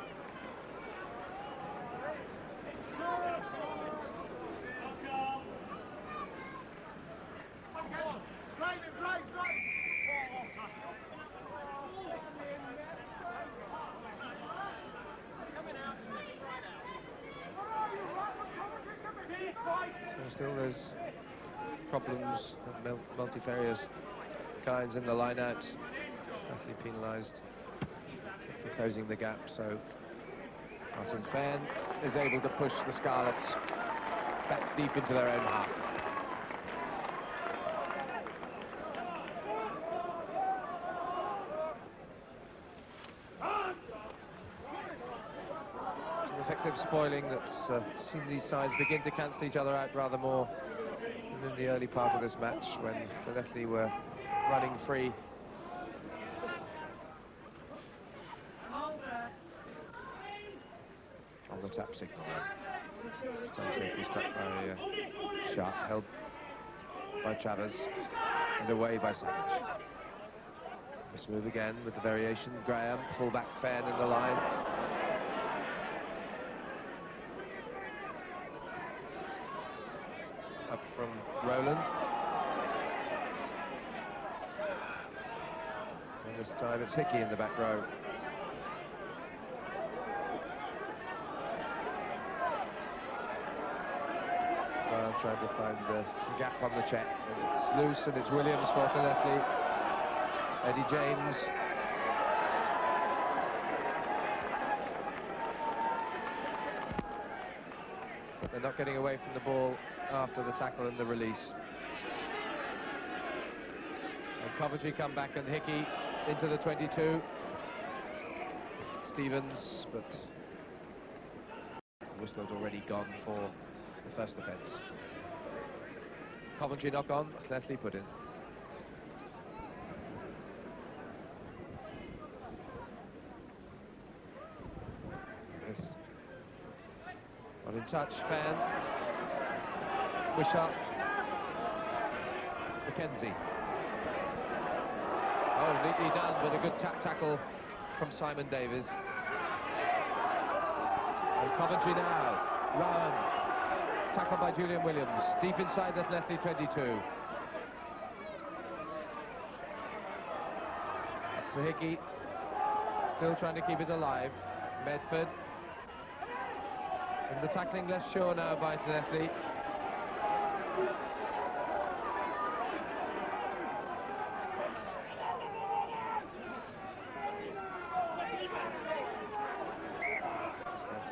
Still there's problems of multifarious kinds in the line-out. Definitely penalised for closing the gap, so Martin Fenn is able to push the Scarlets back deep into their own half. Effective spoiling that's seen these sides begin to cancel each other out rather more than in the early part of this match when Llanelli were running free. On the tap signal then. Still safely struck by Sharp, held by Travers and away by Savage. This move again with the variation. Graham, full back Fenn in the line. up from Rowland. And this time it's Hickey in the back row. Well, trying to find the gap on the check. And it's loose, and it's Williams for Llanelli. Eddie James. But they're not getting away from the ball after the tackle and the release. And Coventry come back, and Hickey into the 22. Stevens, but the whistle had already gone for the first offence. Coventry knock on, Llanelli put in. Yes. Not in touch, Fan. Wishart. Mackenzie. Oh, neatly done, but a good tackle from Simon Davies. And Coventry now. Rowan. Tackled by Julian Williams. Deep inside that Llanelli 22. Up to Hickey. Still trying to keep it alive. Medford. And the tackling left sure now by Llanelli.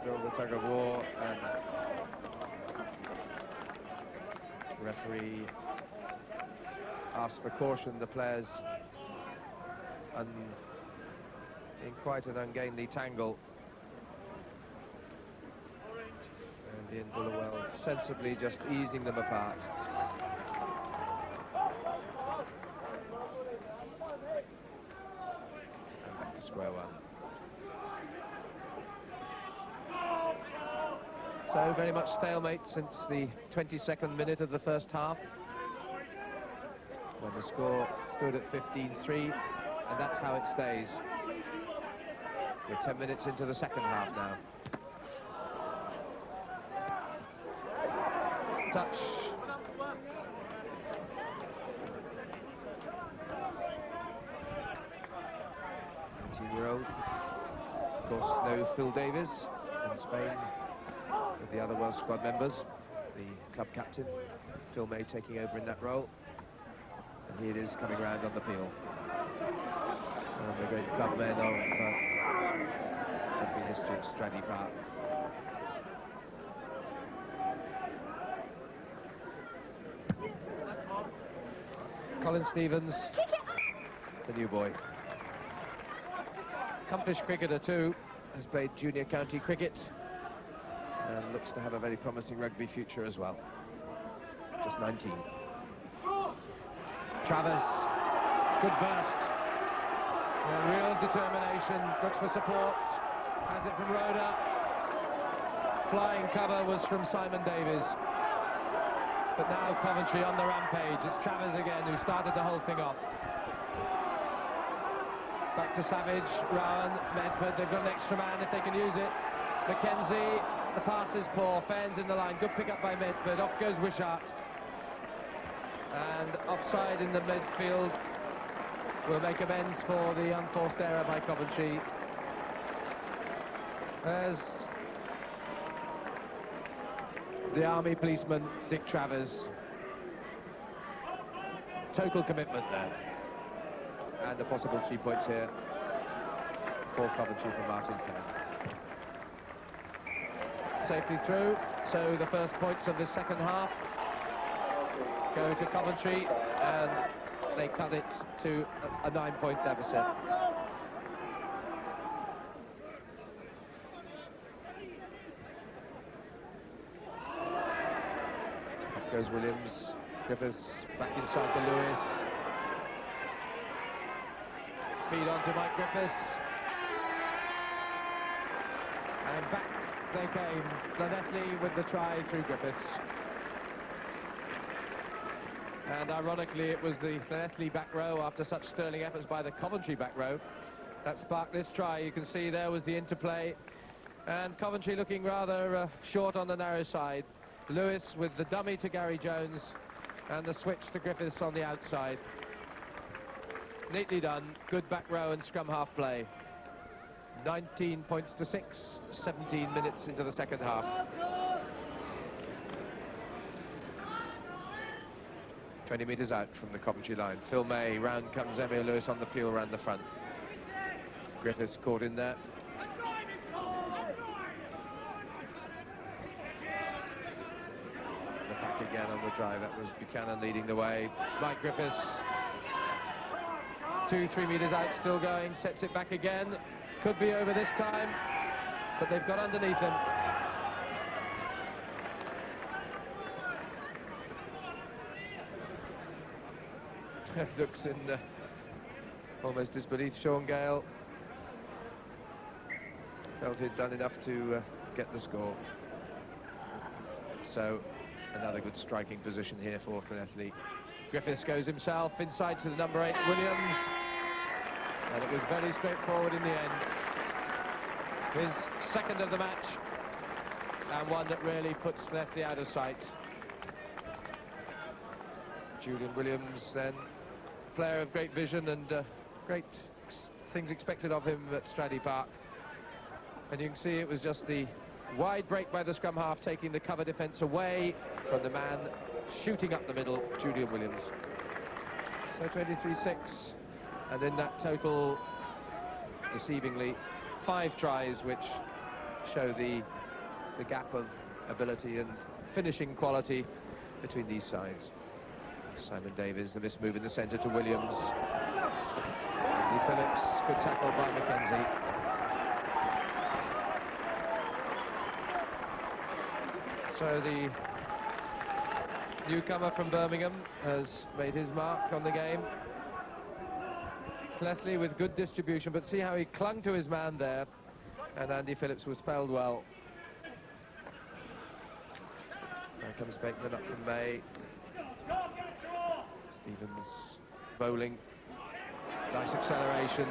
Still the tug of war, and the referee asked for caution. The players in quite an ungainly tangle, and Ian Bullerwell sensibly just easing them apart. And back to square one. So very much stalemate since the 22nd minute of the first half, when the score stood at 15-3, and that's how it stays. We're 10 minutes into the second half now. Touch. Year-old. Of course, no Phil Davies in Spain with the other Welsh squad members. The club captain, Phil May, taking over in that role. And here it is coming round on the peel. And the great club men of rugby history at Stradey Park. Colin Stevens, the new boy. Accomplished cricketer too, has played junior county cricket and looks to have a very promising rugby future as well. Just 19. Travers, good burst. Real determination, looks for support, has it from Rhoda. Flying cover was from Simon Davies. But now Coventry on the rampage. It's Travers again who started the whole thing off. Back to Savage, Rowan, Medford. They've got an extra man if they can use it. Mackenzie, the pass is poor. Fans in the line. Good pick up by Medford. Off goes Wishart. And offside in the midfield will make amends for the unforced error by Coventry. There's the army policeman, Dick Travers. Total commitment there. And a possible 3 points here for Coventry from Martin Fenn. Safely through, so the first points of the second half go to Coventry, and they cut it to a 9-point deficit. Off goes Williams. Griffiths back inside to Lewis. Feed on to Mike Griffiths. And back they came. Llanelli with the try through Griffiths. And ironically, it was the Llanelli back row, after such sterling efforts by the Coventry back row, that sparked this try. You can see there was the interplay. And Coventry looking rather short on the narrow side. Lewis with the dummy to Gary Jones and the switch to Griffiths on the outside. Neatly done, good back row and scrum half play. 19 points to 6, 17 minutes into the second half. 20 metres out from the Coventry line. Phil May, round comes Emil Lewis on the fuel round the front. Griffiths caught in there. The back again on the drive, that was Buchanan leading the way. Mike Griffiths, 2-3 metres out, still going, sets it back again. Could be over this time, but they've got underneath him. Looks in almost disbelief. Sean Gale felt he'd done enough to get the score. So another good striking position here for Llanelli. Griffiths goes himself inside to the number 8 Williams, and it was very straightforward in the end. His second of the match, and one that really puts Llanelli out of sight. Julian Williams then, player of great vision and great things expected of him at Stradey Park. And you can see it was just the wide break by the scrum half, taking the cover defence away from the man shooting up the middle, Julian Williams. So 23-6, and in that total, deceivingly, 5 tries, which show the gap of ability and finishing quality between these sides. Simon Davies, the missed move in the centre to Williams. Andy Phillips, good tackle by Mackenzie. So the newcomer from Birmingham has made his mark on the game. Llanelli with good distribution, but see how he clung to his man there, and Andy Phillips was spelled well. There comes Bateman up from May. Stevens bowling, nice acceleration.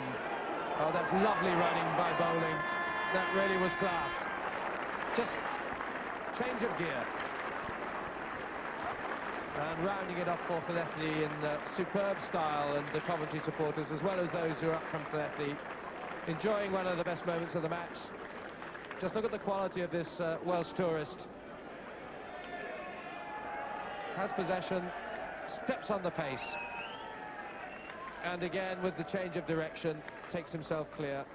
Oh, that's lovely running by bowling. That really was class. Just change of gear. And rounding it up for Llanelli in superb style, and the Coventry supporters, as well as those who are up from Llanelli, enjoying one of the best moments of the match. Just look at the quality of this Welsh tourist. Has possession, steps on the pace, and again with the change of direction takes himself clear,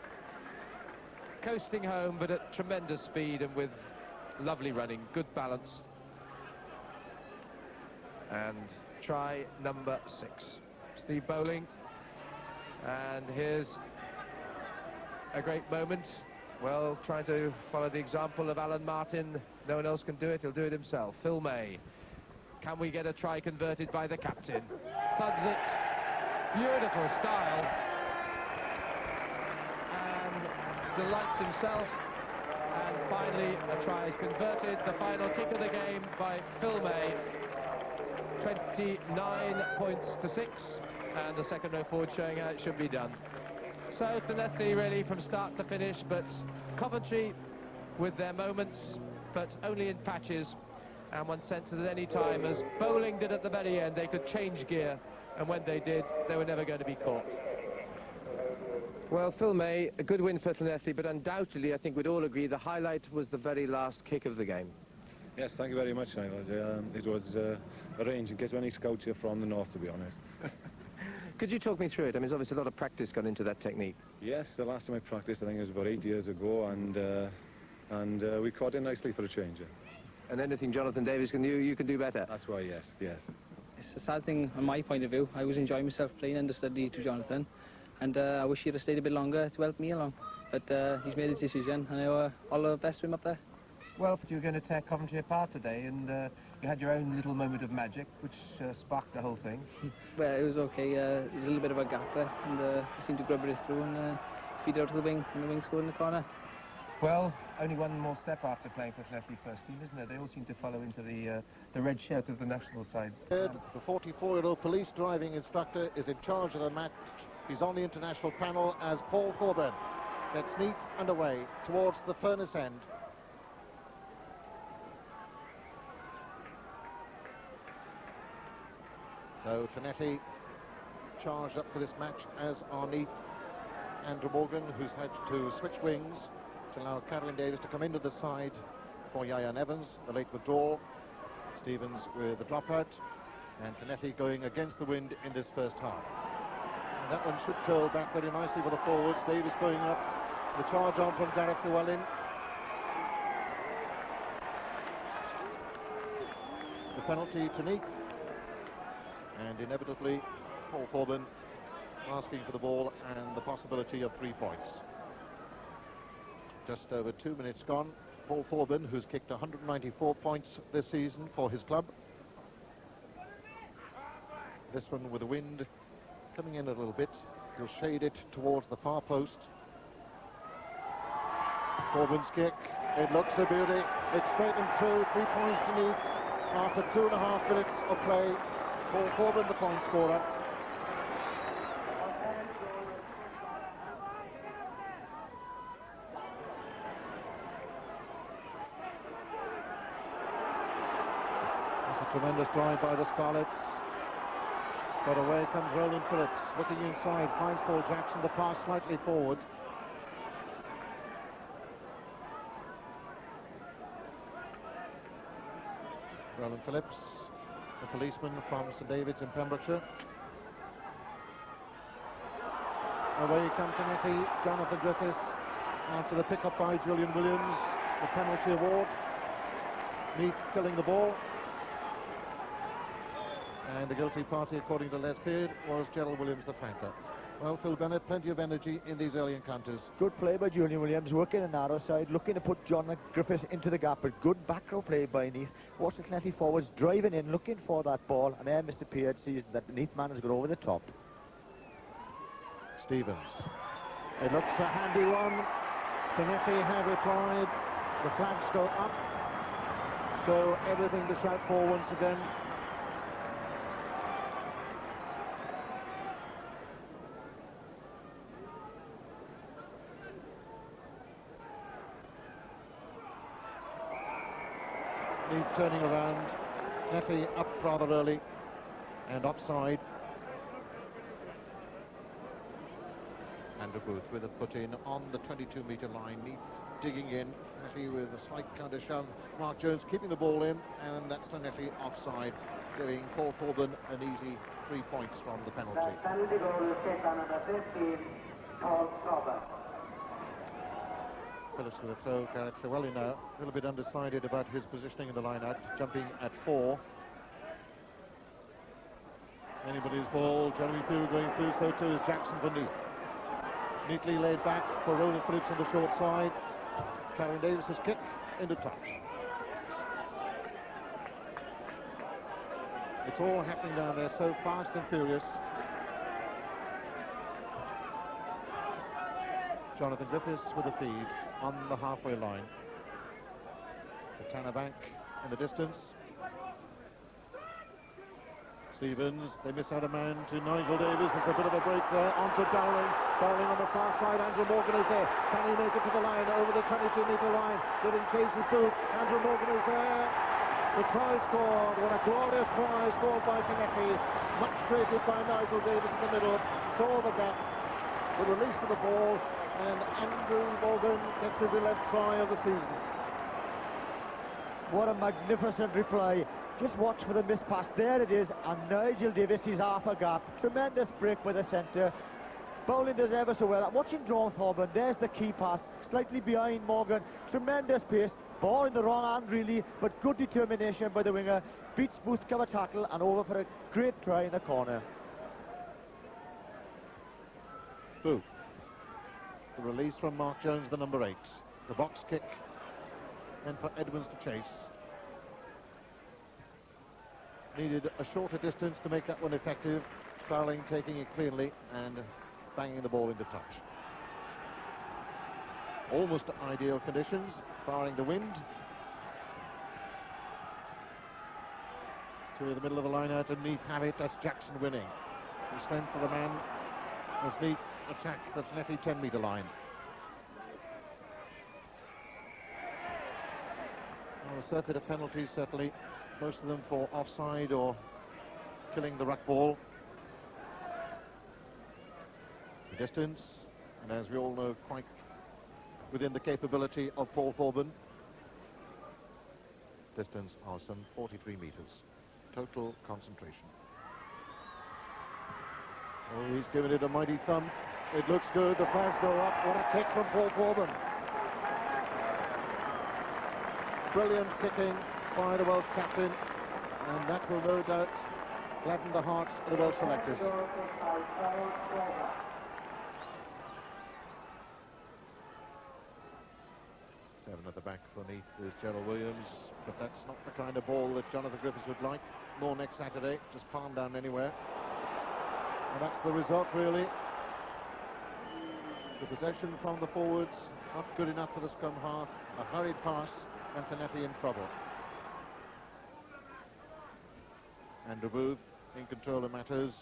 coasting home but at tremendous speed and with lovely running, good balance. And try number 6, Steve Bowling, and here's a great moment. Well, trying to follow the example of Alan Martin. No one else can do it, he'll do it himself. Phil May. Can we get a try converted by the captain? Thuds it. Beautiful style. And delights himself. And finally, a try is converted. The final kick of the game by Phil May. 29 points to 6. And the second row forward showing how it should be done. So Llanelli really from start to finish, but Coventry with their moments, but only in patches. And one sense that at any time, as bowling did at the very end, they could change gear, and when they did, they were never going to be caught. Well, Phil May, a good win for Llanelli, but undoubtedly, I think we'd all agree, the highlight was the very last kick of the game. Yes, thank you very much, Nigel. It was arranged in case any scouts here from the north, to be honest. Could you talk me through it? I mean, there's obviously a lot of practice gone into that technique. Yes, the last time I practiced, I think it was about 8 years ago, and we caught it nicely for a change. And anything Jonathan Davies can do, you can do better. That's why, yes. It's a sad thing on my point of view. I was enjoying myself playing understudy to Jonathan, and I wish he'd have stayed a bit longer to help me along. But he's made his decision, and all the best to him up there. Well, you were going to tear Coventry apart today, and you had your own little moment of magic, which sparked the whole thing. Well, it was okay. There's a little bit of a gap there, and I seemed to grub it through and feed it out to the wing, and the wing scored in the corner. Well, only one more step after playing for Llanelli first team, isn't there? They all seem to follow into the red shirt of the national side. The 44-year-old police driving instructor is in charge of the match. He's on the international panel as Paul Thorburn gets Neath underway towards the furnace end. So Llanelli charged up for this match, as are Neath. Andrew Morgan, who's had to switch wings to allow Caroline Davis to come into the side for Ieuan Evans, the late withdrawal. Stevens with the dropout, and Llanelli going against the wind in this first half. And that one should curl back very nicely for the forwards. Davis going up, the charge on from Gareth Llewellyn. The penalty to Neath, and inevitably Paul Forbin asking for the ball and the possibility of 3 points. Just over 2 minutes gone. Paul Forbin, who's kicked 194 points this season for his club. This one with the wind coming in a little bit. He'll shade it towards the far post. Forbin's kick, it looks a beauty. It's straight and true, 3 points to Neath. After 2.5 minutes of play, Paul Forbin the point scorer. Tremendous drive by the Scarlets. But away comes Roland Phillips, looking inside, finds Paul Jackson, the pass slightly forward. Roland Phillips, a policeman from St David's in Pembrokeshire. Away comes Llanelli, Jonathan Griffiths, after the pick-up by Julian Williams, the penalty award. Neath killing the ball. And the guilty party, according to Les Beard, was Gerald Williams, the flanker. Well, Phil Bennett, plenty of energy in these early encounters. Good play by Julian Williams, working the narrow side, looking to put John Griffiths into the gap, but good back row play by Neath. Watch the Llanelli forwards driving in, looking for that ball, and then Mr. Beard sees that the Neath man has got over the top. Stevens. It looks a handy one. Llanelli have replied. The flags go up. So everything to shout for once again. Neath turning around, Llanelli up rather early and offside. Andrew Booth with a put-in on the 22-metre line. Neath digging in, Llanelli with a slight counter shove. Mark Jones keeping the ball in, and that's Llanelli offside, giving Paul Forbin an easy 3 points from the penalty. That penalty goal is taken on number 15, Paul Forbin. Phillips with a throw. Gareth Llewellyn now a little bit undecided about his positioning in the line-out, jumping at 4. Anybody's ball. Jeremy Pugh going through, so too is Jackson for Neath. Neatly laid back for Roland Phillips on the short side. Caroline Davis's kick into touch. It's all happening down there so fast and furious. Jonathan Griffiths with a feed on the halfway line. The Tanner Bank in the distance. Stevens, they miss out a man to Nigel Davis. There's a bit of a break there. Onto Dowling. Dowling on the far side. Andrew Morgan is there. Can he make it to the line? Over the 22-metre line. Giving chase his Booth. Andrew Morgan is there. The try scored. What a glorious try scored by Llanelli. Much created by Nigel Davis in the middle. Saw the gap. The release of the ball. And Andrew Morgan gets his 11th try of the season. What a magnificent reply. Just watch for the miss pass. There it is, and Nigel Davis is half a gap. Tremendous break by the centre. Bowling does ever so well. Watching John Thorburn, there's the key pass, slightly behind Morgan. Tremendous pace. Ball in the wrong hand, really, but good determination by the winger. Beats Booth cover tackle and over for a great try in the corner. Booth. The release from Mark Jones, the number 8. The box kick, and for Edmonds to chase. Needed a shorter distance to make that one effective. Fowling taking it cleanly and banging the ball into touch. Almost ideal conditions, barring the wind. To the middle of the line out and Neath have it. That's Jackson winning. The strength of the man as Neath attacks the Llanelli 10-metre line. Well, a circuit of penalties, certainly. Most of them for offside or filling the ruck ball. The distance, and as we all know, quite within the capability of Paul Thorburn. Distance are some 43 metres. Total concentration. Oh, he's given it a mighty thump. It looks good. The flags go up. What a kick from Paul Thorburn. Brilliant kicking by the Welsh captain, and that will no doubt gladden the hearts of the Welsh selectors. Seven at the back for Neath with Gerald Williams, but that's not the kind of ball that Jonathan Griffiths would like, nor next Saturday, just palm down anywhere. And that's the result, really. The possession from the forwards, not good enough for the scrum half, a hurried pass, and Llanelli in trouble. Andrew Booth in control of matters.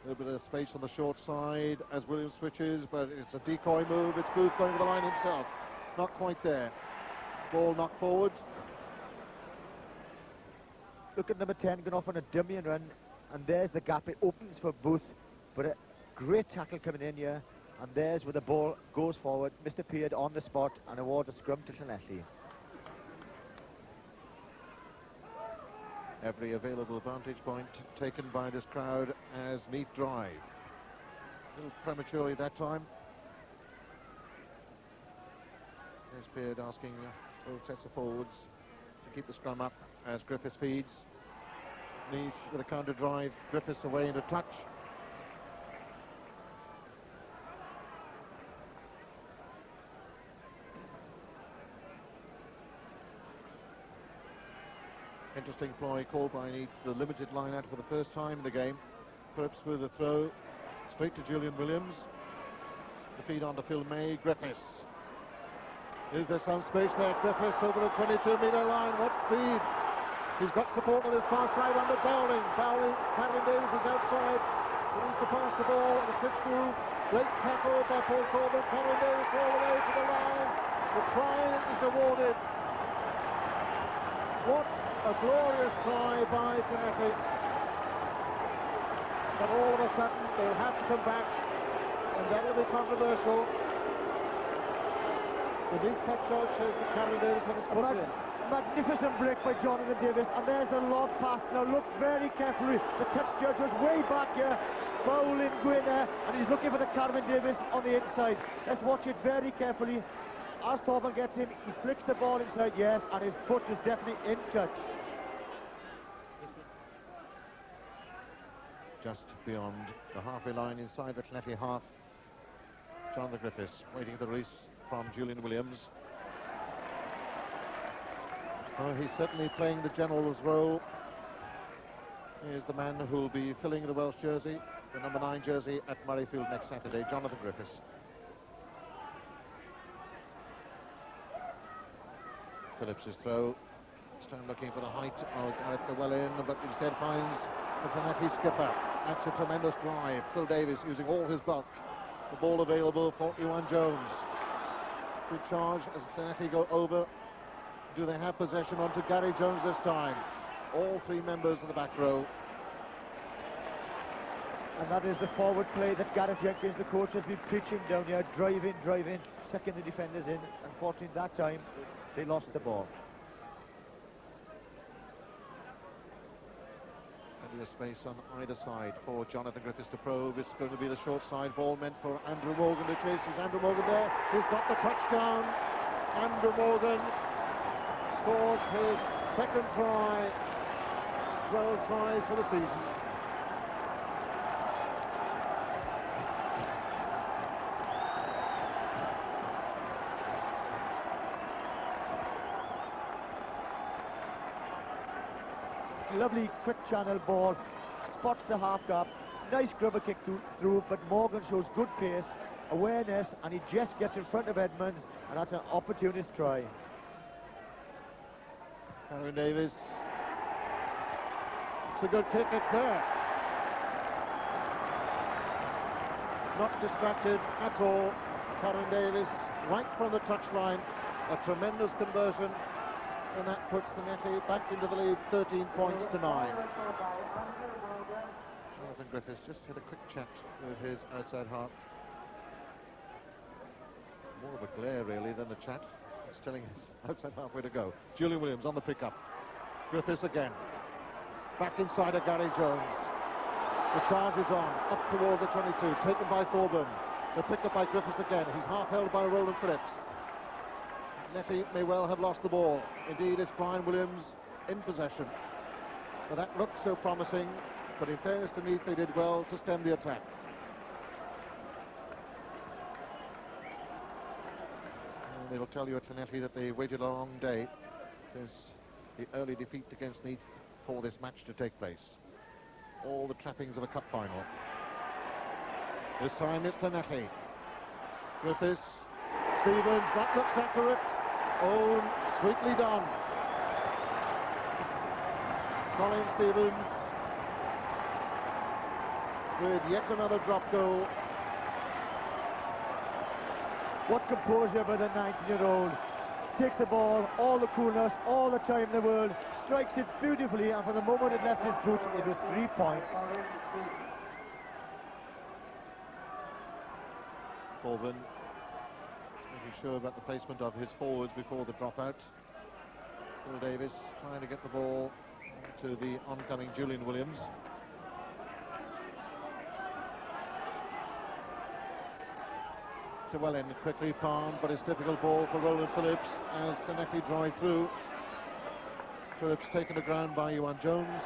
A little bit of space on the short side as Williams switches, but it's a decoy move. It's Booth going to the line himself. Not quite there. Ball knocked forward. Look at number 10 going off on a dummy and run, and there's the gap. It opens for Booth, but a great tackle coming in here, and there's where the ball goes forward. Mr. Peard on the spot and awards a scrum to Llanelli. Every available vantage point taken by this crowd as Neath drive. A little prematurely that time. There's Peard asking both sets of forwards to keep the scrum up as Griffiths feeds. Neath with a counter drive, Griffiths away into touch. Interesting ploy called by Neath, the limited line out for the first time in the game. Phillips with a throw straight to Julian Williams. The feed on to Phil May. Griffiths. Is there some space there? Griffiths over the 22-metre line. What speed! He's got support on his far side under Dowling. Cameron Davis is outside. He needs to pass the ball at the switch through. Great tackle by Paul Corbin. Cameron Davis all the way to the line. The try is awarded. What a glorious try by Llanelli. But all of a sudden they'll have to come back, and that'll be controversial. The Neath Pep judge says that Cameron Davis had his foot in. Magnificent break by Jonathan Davis, and there's the lob pass. Now look very carefully. The touch judge was way back here, bowling Gwynner, and he's looking for the Cameron Davis on the inside. Let's watch it very carefully. As Thorburn gets him, he flicks the ball inside, yes, and his foot is definitely in touch. Just beyond the halfway line inside the Llanelli half. Jonathan Griffiths waiting for the release from Julian Williams. Oh, he's certainly playing the general's role. Here's the man who will be filling the Welsh jersey, the number 9 jersey at Murrayfield next Saturday, Jonathan Griffiths. Phillips's throw. Stone looking for the height of Gareth Llewellyn, but instead finds the Llanelli skipper. That's a tremendous drive. Phil Davis using all his bulk. The ball available for Iwan Jones. Good charge as Llanelli go over. Do they have possession onto Gary Jones this time? All three members of the back row. And that is the forward play that Gareth Jenkins, the coach, has been preaching down here. Drive in, sucking the defenders in. Unfortunately, that time, they lost the ball. Plenty of space on either side for Jonathan Griffiths to probe. It's going to be the short side ball meant for Andrew Morgan to chase. Is Andrew Morgan there? He's got the touchdown. Andrew Morgan scores his second try. 12 tries for the season. Lovely quick channel ball, spots the half gap, nice grubber kick through, but Morgan shows good pace, awareness, and he just gets in front of Edmonds, and that's an opportunist try. Cameron Davis. It's a good kick, it's there. Not distracted at all. Cameron Davis, right from the touchline. A tremendous conversion. and that puts Llanelli back into the lead, 13 points to 9. Jonathan Griffiths just had a quick chat with his outside half. More of a glare, really, than a chat. He's telling his outside half where to go. Julian Williams on the pickup. Griffiths again. Back inside of Gary Jones. The charge is on, up toward the 22, taken by Thorburn. The pickup by Griffiths again. He's half held by Roland Phillips. Llanelli may well have lost the ball. Indeed, it's Brian Williams in possession. But that looked so promising, but in fairness to Neath, they did well to stem the attack. And they will tell you at Llanelli that they waited a long day since the early defeat against Neath for this match to take place. All the trappings of a cup final. This time it's Llanelli. Griffiths, Stevens, that looks accurate. Oh, sweetly done. Colin Stevens with yet another drop goal. What composure by the 19-year-old. Takes the ball, all the coolness, all the time in the world, strikes it beautifully, and from the moment it left his boot, it was 3 points. Thorburn making sure about the placement of his forwards before the dropout. Phil Davis trying to get the ball to the oncoming Julian Williams. Llewellyn quickly palmed, but it's difficult ball for Roland Phillips as Llanelli drive through. Phillips taken to ground by Iwan Jones.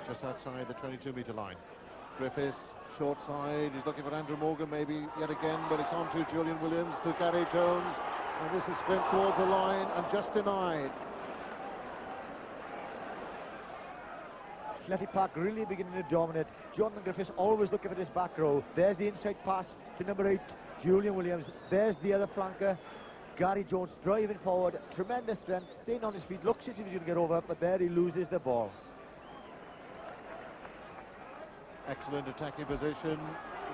Just outside the 22-metre line. Griffiths, short side, he's looking for Andrew Morgan maybe yet again, but it's on to Julian Williams, to Gary Jones, and this is sprint towards the line and just denied. Llanelli Park really beginning to dominate. Jonathan Griffiths always looking for this back row. There's the inside pass to number 8, Julian Williams. There's the other flanker, Gary Jones, driving forward. Tremendous strength, staying on his feet. Looks as if he's going to get over, but there he loses the ball. Excellent attacking position.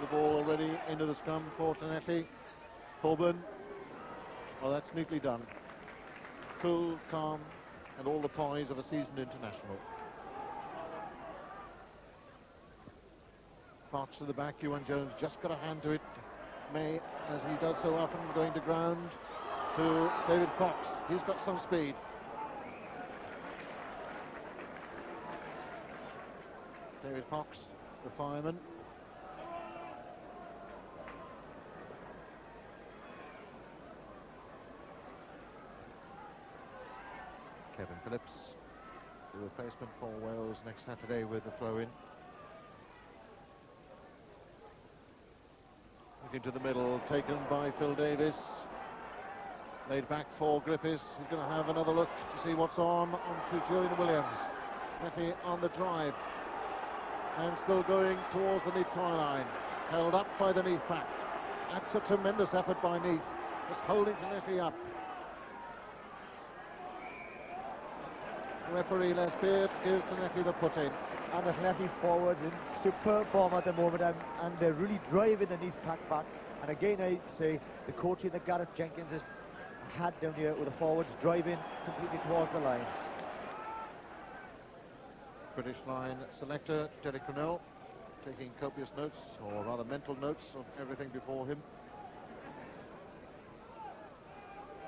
The ball already into the scrum for Llanelli. Thorburn. Oh, that's neatly done. Cool, calm, and all the poise of a seasoned international. Fox to the back. Iwan Jones just got a hand to it. May, as he does so often, going to ground to David Fox. He's got some speed. David Fox, the fireman. Kevin Phillips, the replacement for Wales next Saturday with the throw-in. Looking to the middle, taken by Phil Davis. Laid back for Griffiths. He's going to have another look to see what's on to Julian Williams. Llanelli on the drive. And still going towards the Neath try line. Held up by the Neath pack. That's a tremendous effort by Neath. Just holding Llanelli up. Referee Les Beard gives Llanelli the put-in. And the Llanelli forwards in superb form at the moment, and they're really driving the Neath pack back. And again, I'd say the coaching that Gareth Jenkins has had down here with the forwards driving completely towards the line. British line selector Derek Cornell taking copious notes, or rather mental notes, of everything before him.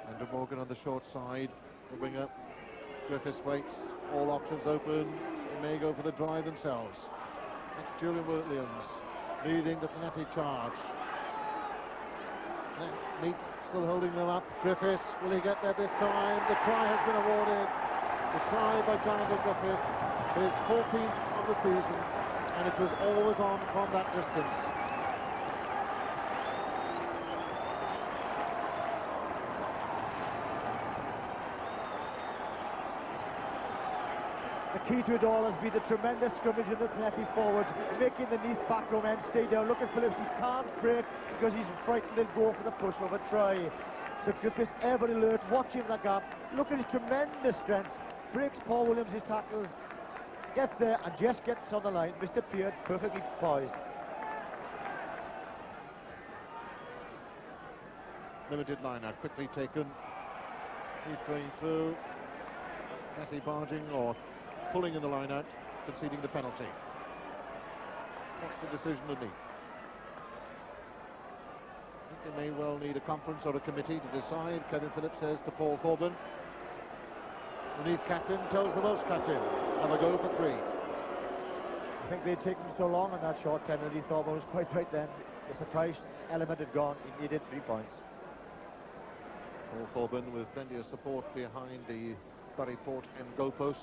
Andrew Morgan on the short side, the winger. Griffiths waits, all options open. They may go for the drive themselves. That's Julian Williams leading the Llanelli charge. Neath still holding them up. Griffiths, will he get there this time? The try has been awarded. The try by Jonathan Griffiths, his 14th of the season, and it was always on from that distance. The key to it all has been the tremendous scrimmage in the Llanelli forwards, making the Neath back row men stay down. Look at Phillips, he can't break because he's frightened they'll go for the pushover try. So Griffiths ever alert, watching the gap, look at his tremendous strength, breaks Paul Williams' tackles, gets there and just gets on the line. Mr. Peard perfectly poised. Limited line out, quickly taken. He's going through. Messi barging or pulling in the line out, conceding the penalty. What's the decision of Neath? I think they may well need a conference or a committee to decide. Kevin Phillips says to Paul Corbin. The Neath captain tells the Welsh captain, have a go for 3. I think they'd taken so long on that short penalty. Thorburn was quite right then. The surprise element had gone. He needed 3 points. Paul Corbin with plenty of support behind the Buryport end goalpost.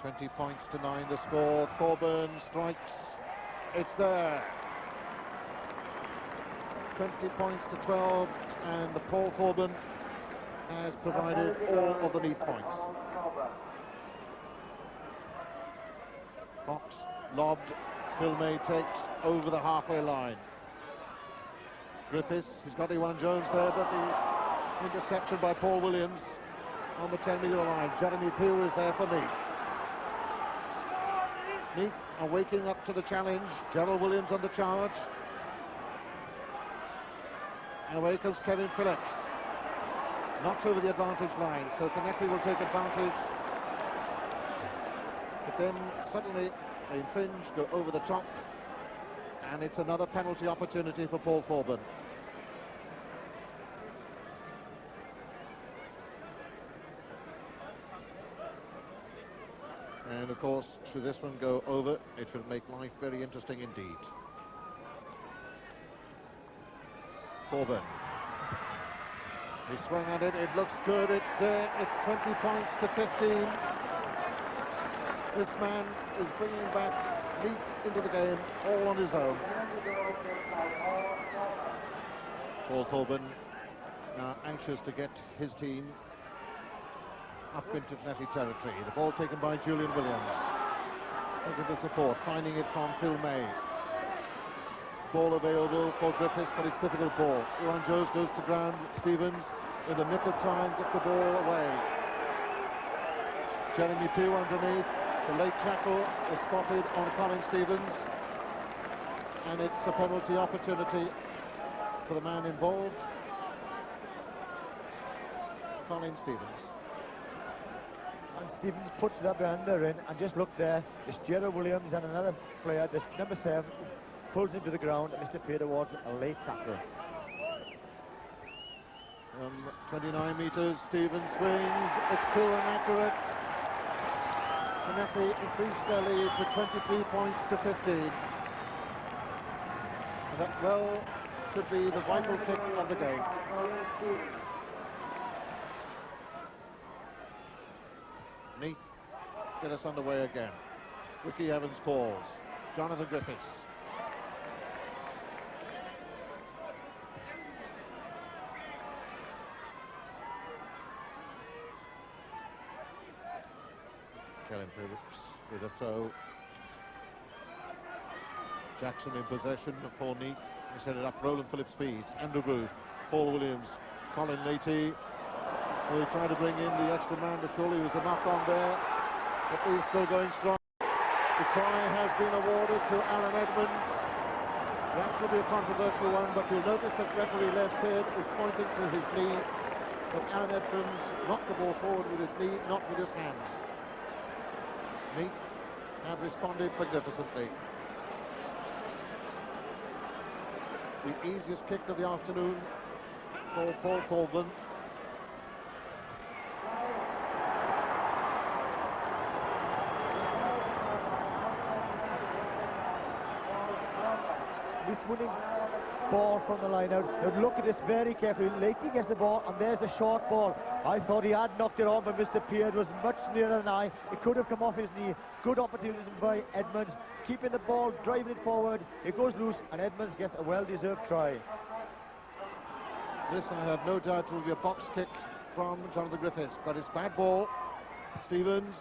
20 points to 9 the score. Corbin strikes. It's there. 20 points to 12, and Paul Corbin has provided all of the Neath points. Fox lobbed. Phil May takes over the halfway line. Griffiths, he's got Iwan Jones there, but the interception by Paul Williams on the 10-metre line. Jeremy Pugh is there for Neath. Neath are waking up to the challenge. Gerald Williams on the charge. And away comes Kevin Phillips. Not over the advantage line, so Llanelli will take advantage. But then suddenly they infringe, go over the top, and it's another penalty opportunity for Paul Corbin. And of course, should this one go over, it will make life very interesting indeed. Corbin. He swung at it, it looks good, it's there, it's 20 points to 15. This man is bringing back Neath into the game all on his own. Paul Corbin now anxious to get his team up into Llanelli territory. The ball taken by Julian Williams. Look at the support, finding it from Phil May. Ball available for Griffiths, but it's difficult ball. Iwan Jones goes to ground. Stevens, in the nick of time, gets the ball away. Jeremy Pugh underneath. The late tackle is spotted on Colin Stevens. And it's a penalty opportunity for the man involved, Colin Stevens. And Stevens puts the under in, and just look there, it's Gerald Williams and another player, this number 7, pulls him to the ground, and Mr. Peter awards a late tackle. 29 metres, Stevens swings, it's too inaccurate. Llanelli increased their lead to 23 points to 15. And that well could be the vital kick of the game. Neath get us underway again. Ricky Evans calls. Jonathan Griffiths. Kevin Phillips with a throw. Jackson in possession for Neath. He set it up. Roland Phillips speeds. Andrew Booth. Paul Williams. Colin Leahy. Well, he tried to bring in the extra man, but surely there was a knock on there. But he's still going strong. The try has been awarded to Alan Edmonds. That will be a controversial one, but you'll notice that referee Les Ted is pointing to his knee. But Alan Edmonds knocked the ball forward with his knee, not with his hands. Neath have responded magnificently. The easiest kick of the afternoon for Paul Corbin. Winning ball from the line out. Now look at this very carefully. Leahy gets the ball, and there's the short ball. I thought he had knocked it on, but Mr. Peard was much nearer than I. It could have come off his knee. Good opportunity by Edmonds, keeping the ball, driving it forward. It goes loose, and Edmonds gets a well-deserved try. This, I have no doubt, will be a box kick from Jonathan Griffiths, but it's bad ball. Stevens.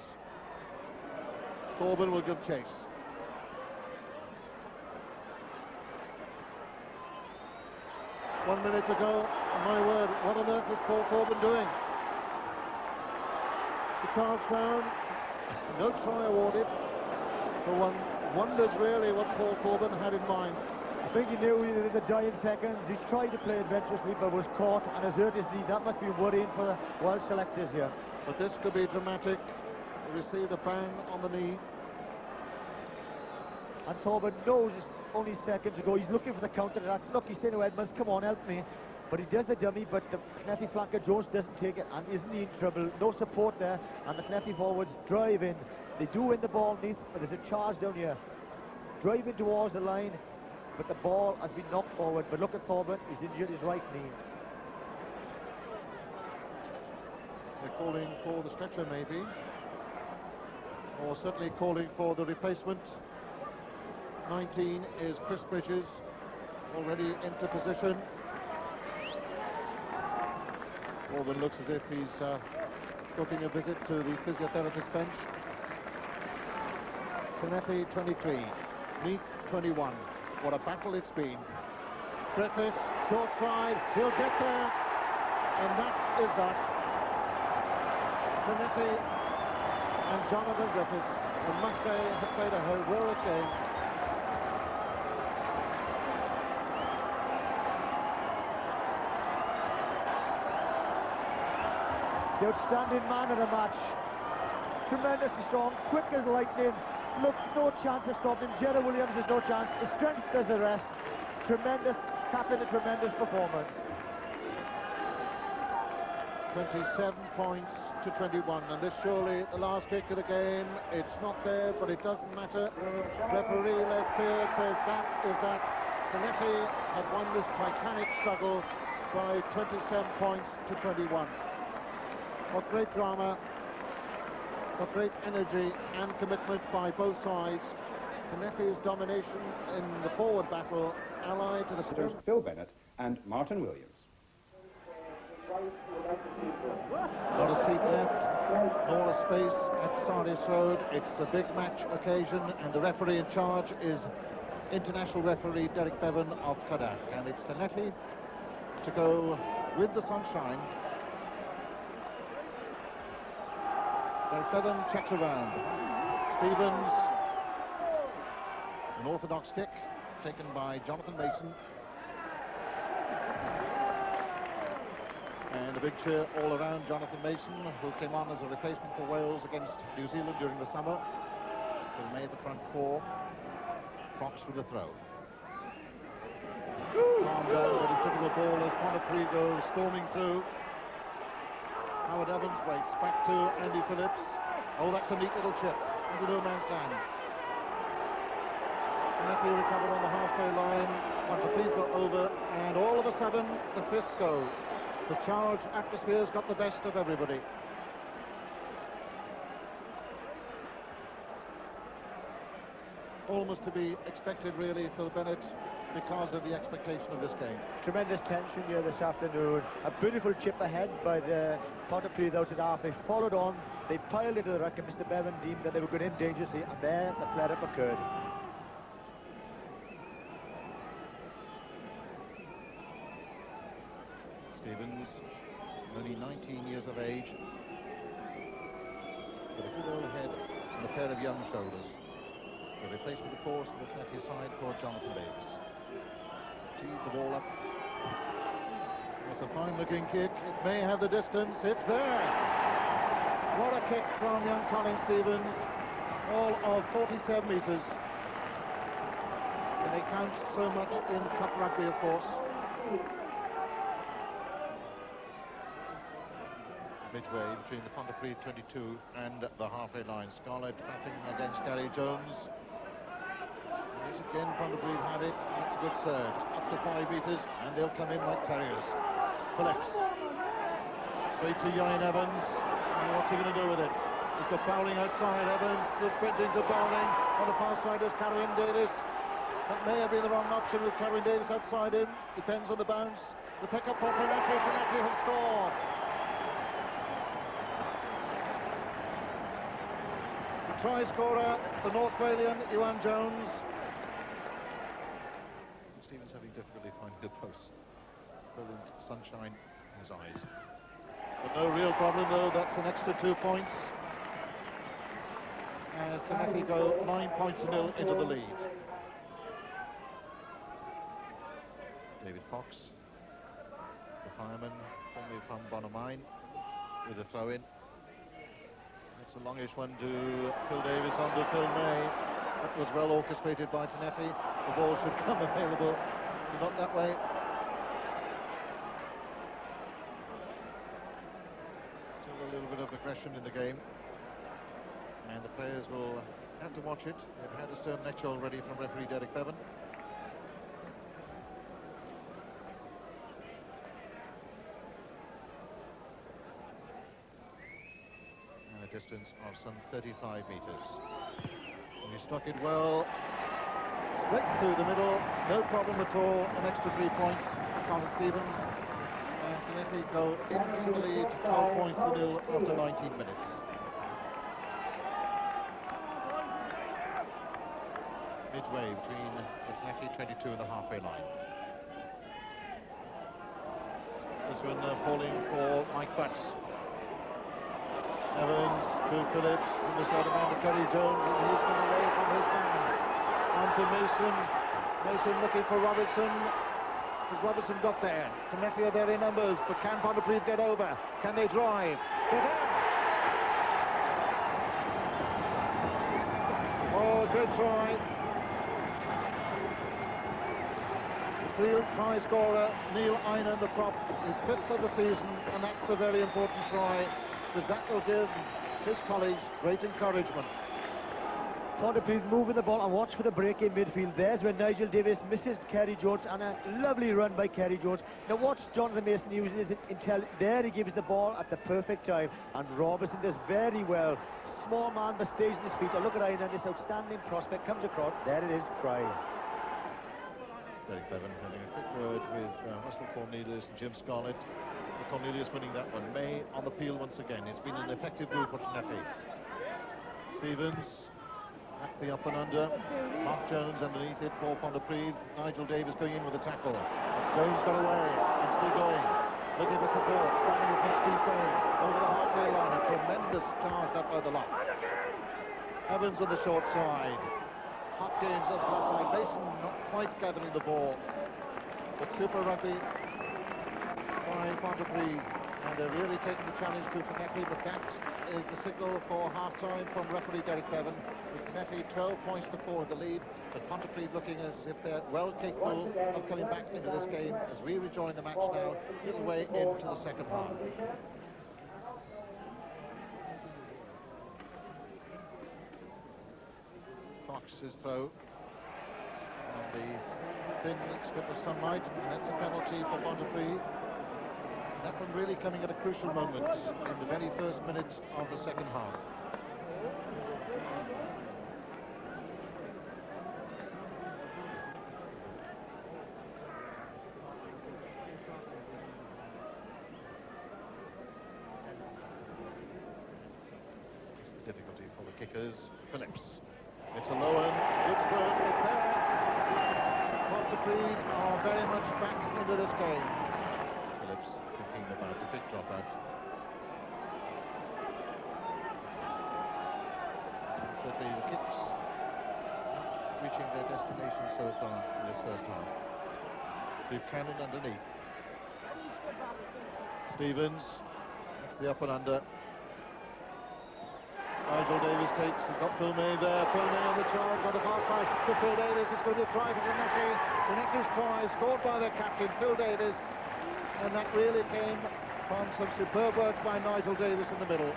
Corbin will give chase. 1 minute ago. My word, what on earth is Paul Corbin doing? The charge down, no try awarded. But one wonders really what Paul Corbin had in mind. I think he knew in the dying seconds. He tried to play adventurously but was caught and has hurt his knee. That must be worrying for the Welsh selectors here. But this could be dramatic. He received a bang on the knee. And Corbin knows it's only seconds ago. He's looking for the counter attack. Look, he's saying to Edmonds, come on, help me. But he does the dummy, but the Llanelli flanker Jones doesn't take it, and isn't he in trouble? No support there, and the Llanelli forwards drive in. They do win the ball neath, but there's a charge down here. Driving towards the line, but the ball has been knocked forward. But look at Corbin, he's injured his right knee. They're calling for the stretcher maybe, or certainly calling for the replacement. 19 is Chris Bridges, already into position. Corbin looks as if he's booking a visit to the physiotherapist bench. Llanelli 23, Meath 21. What a battle it's been. Griffiths, short side, he'll get there, and that is that. Llanelli and Jonathan Griffiths, I must say, has played a heroic game. The outstanding man of the match. Tremendously strong, quick as lightning. Look, no chance of stopping. Gerard Williams has no chance. His strength does the rest. Tremendous, capping a tremendous performance. 27 points to 21, and this surely the last kick of the game. It's not there, but it doesn't matter. Referee Les Pearce says that is that. Llanelli had won this titanic struggle by 27 points to 21. What great drama, what great energy and commitment by both sides. Llanelli's domination in the forward battle allied to the... Phil Bennett and Martin Williams. Not a seat left, nor a space at Sardis Road. It's a big match occasion, and the referee in charge is international referee Derek Bevan of Clydach. And it's Llanelli to go with the sunshine. Derek Bevan checks around. Stevens, an orthodox kick taken by Jonathan Mason. And a big cheer all around Jonathan Mason, who came on as a replacement for Wales against New Zealand during the summer. Who made the front four. Fox with the throw. Calm down, but he's taking the ball as Pontypridd goes storming through. Howard Evans waits back to Andy Phillips. Oh, that's a neat little chip into no man's land. Llanelli recovered on the halfway line. Pontypridd got over, and all of a sudden the fist goes. The charge atmosphere's got the best of everybody. Almost to be expected, really, Phil Bennett, because of the expectation of this game. Tremendous tension here this afternoon. A beautiful chip ahead by the Pontypridd out at half. They followed on, they piled into the ruck, and Mr. Bevan deemed that they were going in dangerously, and there the flare-up occurred. Stevens, only 19 years of age, but a good old head and a pair of young shoulders. The replacement, of course, on the Llanelli side for Jonathan Davis. Teed the ball up. It's a fine-looking kick. It may have the distance. It's there. What a kick from young Colin Stevens. All of 47 metres. And they count so much in cup rugby, of course. Midway between the Pontypridd 22 and the halfway line. Scarlett batting against Gary Jones. Yes, again, Pontypridd had it, and it's a good serve. Up to 5 metres, and they'll come in like terriers. Phillips. Straight to Ian Evans. And what's he going to do with it? He's got Bowling outside. Evans is sprinting to Bowling. On the far side is Carwyn Davis. That may have been the wrong option with Carwyn Davis outside him. Depends on the bounce. The pick-up for Llanelli. Llanelli have scored. Try scorer, the North Walian, Iwan Jones. Stevens having difficulty finding the post. brilliant sunshine in his eyes. But no real problem though, that's an extra 2 points. As Llanelli go 9 points to 0 into the lead. David Fox, the fireman, formerly from Bonamine, with a throw-in. It's a longish one to Phil Davis onto Phil May. That was well orchestrated by Llanelli. The ball should come available, not that way. Still a little bit of aggression in the game, and the players will have to watch it. They've had a stern lecture already from referee Derek Bevan. And a distance of some 35 metres. And he struck it well, straight through the middle, no problem at all. An extra 3 points for Colin Stevens. And Llanelli go into the lead, 12 points to 0 after 19 minutes. Midway between the Llanelli 22 and the halfway line. This one falling for Mike Butts. Evans to Phillips, in the side of man to Kerry Jones, and he's gone away from his man. On to Mason. Mason looking for Robertson. Has Robertson got there? Llanelli are there in numbers, but can Pontypridd get over? Can they drive? They're there! Oh, good try. The try scorer, Neil Einan, the prop, is 5th of the season, and that's a very important try, because that will give his colleagues great encouragement. Pontypridd moving the ball, and watch for the break in midfield. There's where Nigel Davis misses Kerry Jones, and a lovely run by Kerry Jones. Now watch Jonathan Mason using his intel. There he gives the ball at the perfect time, and Robertson does very well. Small man but stays on his feet. Oh, look at Einan, this outstanding prospect comes across. There it is, try. Derek Bevan having a quick word with Russell Cornelius and Jim Scarlett. Cornelius winning that one. May on the peel once again. It's been an effective move for Llanelli. Stevens, that's the up and under. Mark Jones underneath it for Pontypridd. Nigel Davis going in with a tackle. Jones got away and still going. Looking for support. Standing in front Steve Bain over the halfway line. A tremendous charge that by the lock. Evans on the short side. Hopkins on the far side. Mason not quite gathering the ball. But super rugby by Pontypridd, and they're really taking the challenge to Llanelli, but that is the signal for half-time from referee Derek Bevan, with Llanelli 12 points to 4 in the lead, but Pontypridd looking as if they're well capable of coming back into this game as we rejoin the match now, a little way into the second half. Fox's throw on the thin strip of sunlight, and that's a penalty for Pontypridd. That one really coming at a crucial moment in the very first minute of the second half. It's the difficulty for the kickers. Phillips. It's a low one. Good spurt. It's there. Pontypridd are very much back into this game. Phillips thinking about the big dropout. Certainly the kicks reaching their destination so far in this first half. Buchanan underneath. Stevens, that's the up and under. Nigel Davis takes, he's got Phil May there. Phil May on the charge on the far side to Phil Davis. It's going to be a try for Llanelli. Llanelli's try scored by their captain, Phil Davis. And that really came from some superb work by Nigel Davis in the middle.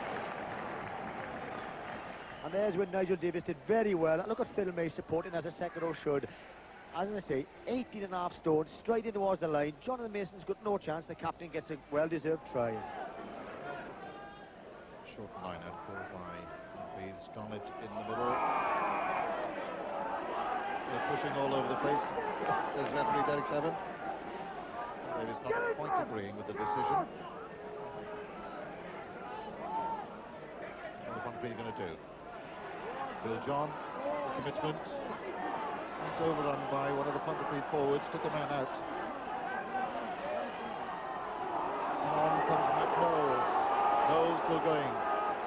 And there's where Nigel Davis did very well. Look at Phil May supporting as a second row should. As I say, 18.5 stones, striding towards the line. Jonathan Mason's got no chance. The captain gets a well-deserved try. Short line out called by Scarlett in the middle. They're pushing all over the place, says referee Derek Bevan. Davis not quite agreeing with the decision. What are Pontypridd going to do? Bill John, the commitment. Slight overrun by one of the Pontypridd forwards, took a man out. still going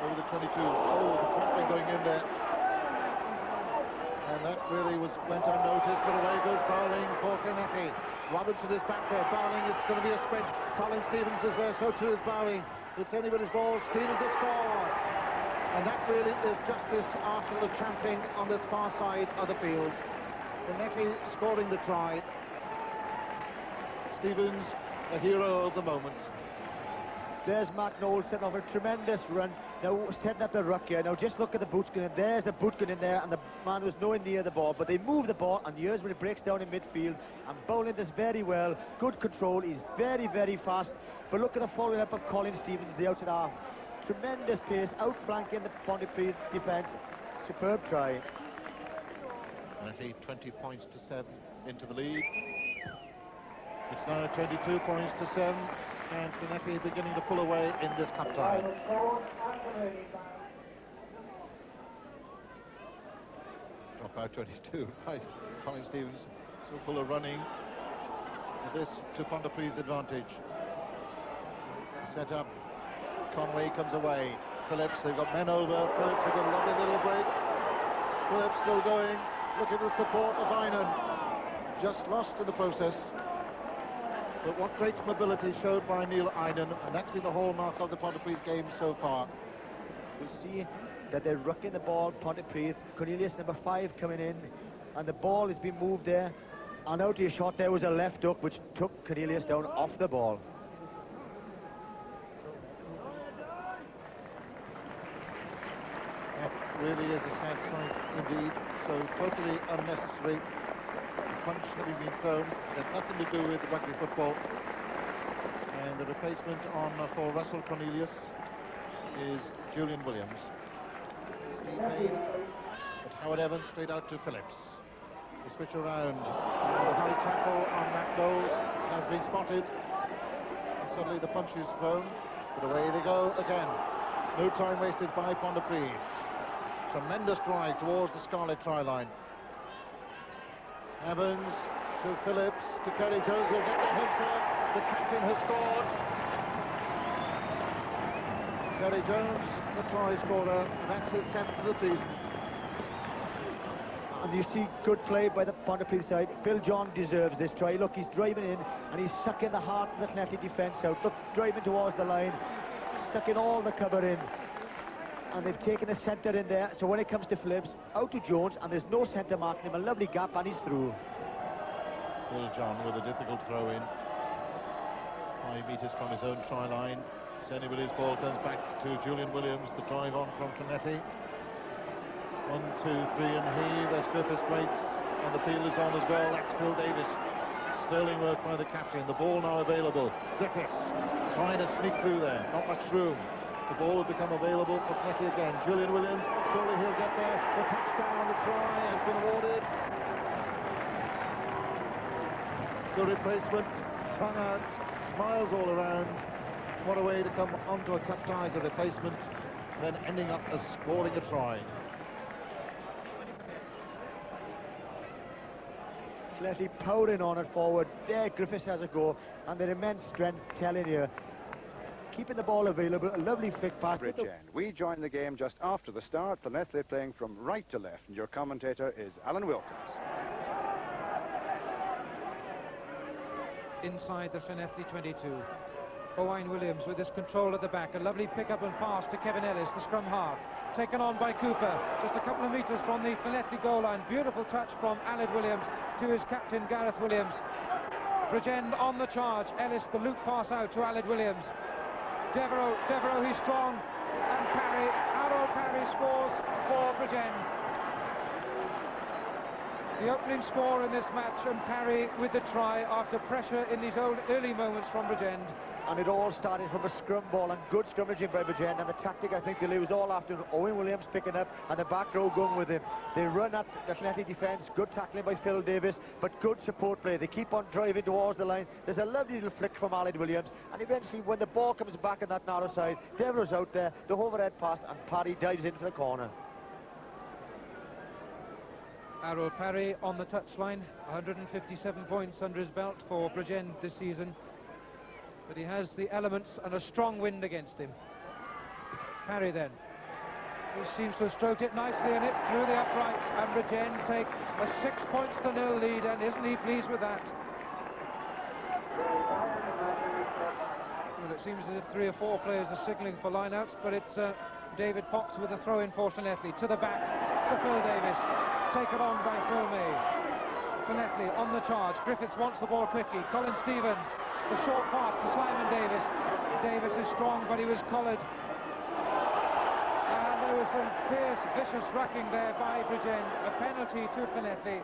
over the 22. Oh, the trampling going in there. And that really went unnoticed, but away goes Bowling for Llanelli. Robertson is back there. Bowling, it's going to be a sprint. Colin Stevens is there, so too is Bowling. It's anybody's ball. Stevens has scored. And that really is justice after the trampling on this far side of the field. Llanelli scoring the try. Stevens, a hero of the moment. There's Mark Knowles setting off a tremendous run. Now, setting up the ruck here. Now, just look at the boot gun. And there's the boot gun in there, and the man was nowhere near the ball. But they move the ball, and here's when it breaks down in midfield. And Bowling does very well. Good control. He's very, very fast. But look at the following up of Colin Stevens, the outside half. Tremendous pace, outflanking the Pontypridd defence. Superb try. Llanelli 20 points to 7 into the lead. It's now 22 points to 7. And Llanelli beginning to pull away in this cup tie. Drop out 22 by Colin Stevens. So full of running. With this to Pontypridd's advantage. Set up. Conway comes away. Phillips, they've got men over. Phillips with a lovely little break. Phillips still going. Looking for the support of Einan. Just lost in the process. But what great mobility showed by Neil Einan, and that's been the hallmark of the Pontypridd game so far. We see that they're rucking the ball, Pontypridd. Cornelius, number 5, coming in, and the ball has been moved there. And out to your shot, there was a left hook, which took Cornelius down off the ball. That really is a sad sight indeed. So totally unnecessary. Punch having been thrown, it had nothing to do with rugby football. And the replacement on for Russell Cornelius is Julian Williams. Steve Hayes, but Howard Evans straight out to Phillips. The switch around, and the high tackle on Matt Knowles has been spotted. And suddenly the punch is thrown, but away they go again. No time wasted by Pontypridd. Tremendous drive towards the scarlet try line. Evans to Phillips, to Kerry Jones, he'll get there himself. The captain has scored. Kerry Jones, the try scorer, and that's his 7th of the season. And you see good play by the Pontypridd side. Phil John deserves this try. Look, he's driving in, and he's sucking the heart of the Llanelli defence out. Look, driving towards the line, sucking all the cover in. And they've taken a centre in there, so when it comes to Phillips, out to Jones, and there's no centre marking him, a lovely gap, and he's through. Phil John with a difficult throw in. 5 metres from his own try line. Anybody's ball comes back to Julian Williams, the drive on from Llanelli. 1, 2, 3, and heave as Griffiths waits, and the field is on as well. That's Phil Davis. Sterling work by the captain. The ball now available. Griffiths trying to sneak through there. Not much room. The ball will become available for Llanelli again. Julian Williams, surely he'll get there. The touchdown, the try has been awarded. The replacement, tongue out, smiles all around. What a way to come onto a cup tie as a replacement, then ending up as scoring a try. Llanelli powering on it forward. There Griffiths has a go, and their immense strength telling you. Keeping the ball available, a lovely flick pass. Bridge end. We join the game just after the start. Llanelli playing from right to left, and your commentator is Alan Wilkins. Inside the Llanelli 22. Owain Williams with his control at the back. A lovely pick-up and pass to Kevin Ellis, the scrum half. Taken on by Cooper, just a couple of metres from the Llanelli goal line. Beautiful touch from Aled Williams to his captain, Gareth Williams. Bridgend on the charge. Ellis, the loop pass out to Aled Williams. Devereux, he's strong, and Parry, Harold Parry scores for Bridgend. The opening score in this match, and Parry with the try after pressure in these early moments from Bridgend. And it all started from a scrum ball, and good scrummaging by Bridgend, and the tactic I think they lose all afternoon. Owen Williams picking up, and the back row going with him. They run at the Llanelli defence, good tackling by Phil Davis, but good support play. They keep on driving towards the line. There's a lovely little flick from Aled Williams, and eventually when the ball comes back on that narrow side, Devereux's out there, the overhead pass, and Parry dives into the corner. Harold Parry on the touchline, 157 points under his belt for Bridgend this season. But he has the elements and a strong wind against him. Harry then, who seems to have stroked it nicely, and it's through the uprights, and Bridgend take a 6-0 lead, and isn't he pleased with that? Well, it seems as if 3 or 4 players are signalling for lineouts, but it's David Fox with a throw-in for Llanelli, to the back, to Phil Davis, taken on by Phil May. Llanelli on the charge, Griffiths wants the ball quickly, Colin Stevens, the short pass to Simon Davis. Davis is strong, but he was collared. And there was some fierce, vicious rucking there by Bridgend, a penalty to Llanelli.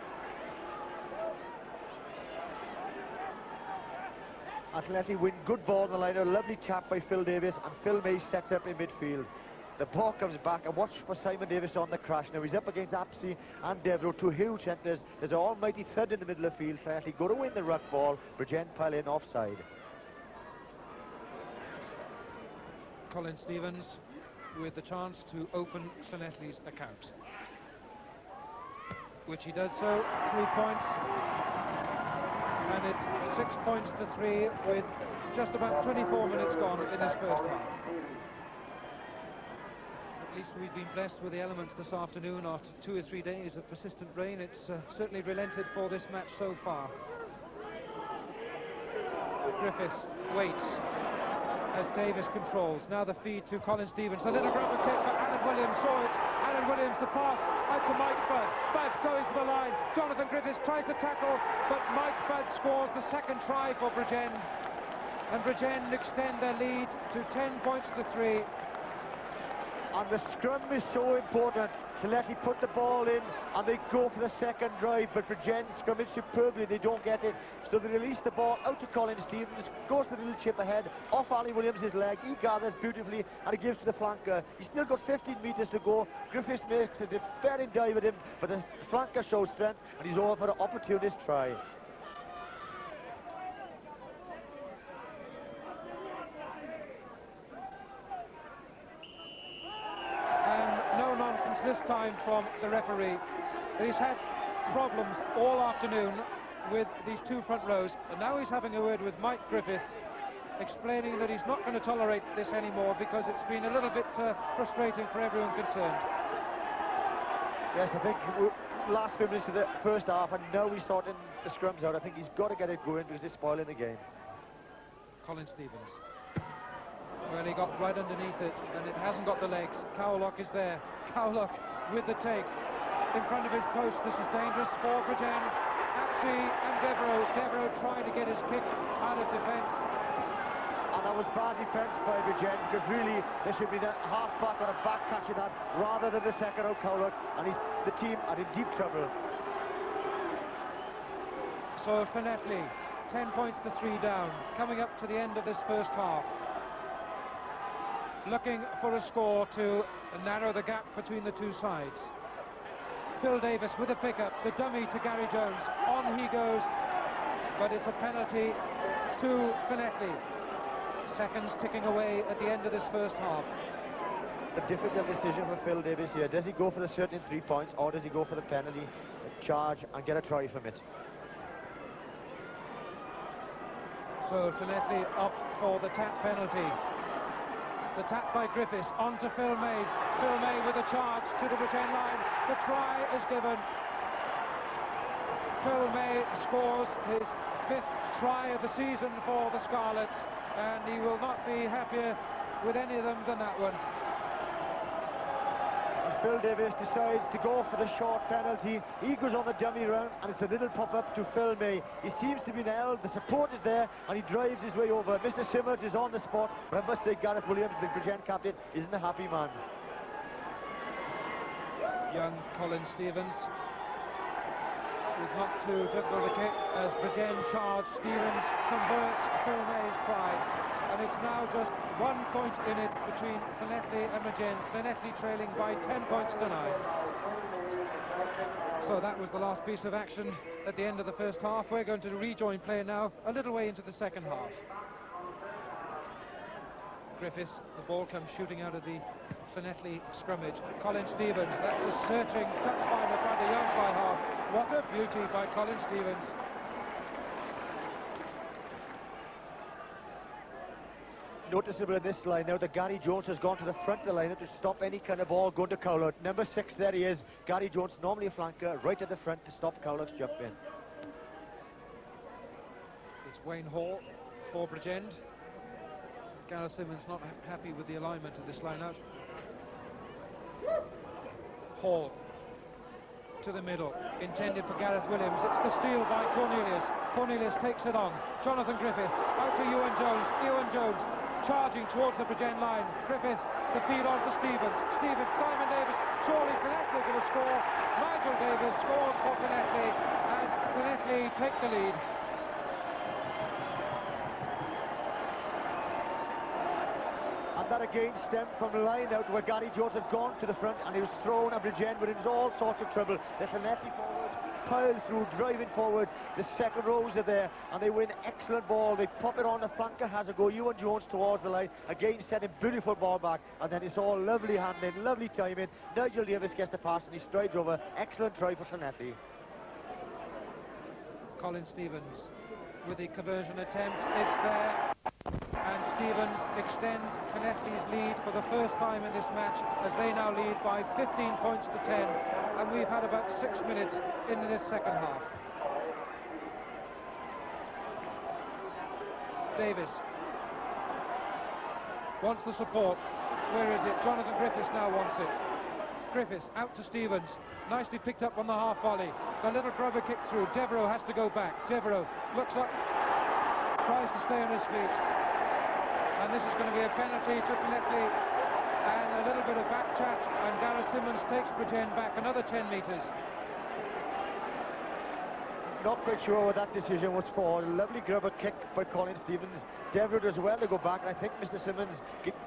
Llanelli win good ball on the line, a lovely tap by Phil Davis, and Phil May sets up in midfield. The ball comes back, and watch for Simon Davis on the crash. Now he's up against Apsey and Devereux, 2 huge centres. There's an almighty thud in the middle of the field. Llanelli go to win the ruck ball, Bridgend pile in offside. Colin Stevens with the chance to open Llanelli's account, which he does so, 3 points, and it's 6-3 with just about 24 minutes gone in this first half. At least we've been blessed with the elements this afternoon after 2 or 3 days of persistent rain. It's certainly relented for this match so far. Griffiths waits as Davis controls. Now the feed to Colin Stevens. A little grubber kick, but Alan Williams saw it. Alan Williams, the pass out to Mike Budd. Budd's going for the line. Jonathan Griffiths tries to tackle, but Mike Budd scores the second try for Bridgend. And Bridgend extend their lead to 10-3. And the scrum is so important. Llanelli put the ball in and they go for the second drive, but Bridgend scrummage superbly, they don't get it, so they release the ball out to Colin Stevens, goes for the little chip ahead, off Ali Williams' leg, he gathers beautifully and he gives to the flanker. He's still got 15 metres to go. Griffiths makes a despairing dive at him, but the flanker shows strength and he's over for an opportunist try. This time from the referee. He's had problems all afternoon with these 2 front rows, and now he's having a word with Mike Griffiths, explaining that he's not going to tolerate this anymore because it's been a little bit frustrating for everyone concerned. Yes, I think last 5 minutes of the first half, and now he's sorting the scrums out. I think he's got to get it going because it's spoiling the game. Colin Stevens. Well, he got right underneath it, and it hasn't got the legs. Cowlock is there. Cowlock with the take in front of his post. This is dangerous for Bridgend. Apsey and Devereux. Devereux trying to get his kick out of defence. And that was bad defence by Bridgend, because really there should be a half-back or a back catching that rather than the second row Cowlock, and the team are in deep trouble. So Llanelli, 10-3 down, coming up to the end of this first half. Looking for a score to narrow the gap between the 2 sides. Phil Davis with a pickup, the dummy to Gary Jones. On he goes, but it's a penalty to Llanelli. Seconds ticking away at the end of this first half. A difficult decision for Phil Davis here. Does he go for the certain 3 points, or does he go for the penalty charge and get a try from it? So Llanelli opt for the tap penalty. The tap by Griffiths on to Phil May. Phil May with a charge to the Bridgend line. The try is given. Phil May scores his 5th try of the season for the Scarlets, and he will not be happier with any of them than that one. Phil Davis decides to go for the short penalty. He goes on the dummy round, and it's a little pop-up to Phil May. He seems to be nailed, the support is there, and he drives his way over. Mr. Simmons is on the spot, but I must say Gareth Williams, the Bridgend captain, isn't a happy man. Young Colin Stevens with not too difficult a kick as Bridgend charge. Stevens converts Phil May's try, and it's now just 1 point in it between Llanelli and Bridgend. Llanelli trailing by 10-9. So that was the last piece of action at the end of the first half. We're going to rejoin play now, a little way into the second half. Griffiths, the ball comes shooting out of the Llanelli scrummage. Colin Stevens, that's a searching touch by McGrady, young by half. What a beauty by Colin Stevens. noticeable in this line now that Gary Jones has gone to the front of the lineup to stop any kind of ball going to Cowlock. Number 6, there he is. Gary Jones, normally a flanker, right at the front to stop Cowlock's jump in. It's Wayne Hall for Bridgend. Gareth Simmons not happy with the alignment of this line-out. Hall to the middle, intended for Gareth Williams. It's the steal by Cornelius. Cornelius takes it on. Jonathan Griffiths out to Ewan Jones. Ewan Jones charging towards the Bridgend line. Griffiths, the feed on to Stevens. Stevens, Simon Davis. Surely Llanelli going to score. Nigel Davis scores for Llanelli as Llanelli take the lead. And that again stemmed from the line out where Gary Jones had gone to the front and he was thrown at Bridgend, but it was all sorts of trouble. The Llanelli forwards piled through, driving forward. The second rows are there and they win excellent ball. They pop it on, the flanker has a go. Ewan Jones towards the line, again sending beautiful ball back, and then it's all lovely handling, lovely timing. Nigel Davis gets the pass and he strides over. Excellent try for Llanelli. Colin Stevens with the conversion attempt. It's there. And Stevens extends Llanelli's lead for the first time in this match as they now lead by 15 points to 10, and we've had about 6 minutes into this second half. Davis wants the support. Where is it? Jonathan Griffiths now wants it. Griffiths out to Stevens, nicely picked up on the half volley. The little grubber kick through. Devereux has to go back. Devereux looks up, tries to stay on his feet. And this is going to be a penalty to Llanelli, and a little bit of back chat, and Gareth Simmons takes Bridgend back another 10 metres. Not quite sure what that decision was for. A lovely grubber kick by Colin Stevens. Devereux does well to go back, and I think Mr. Simmons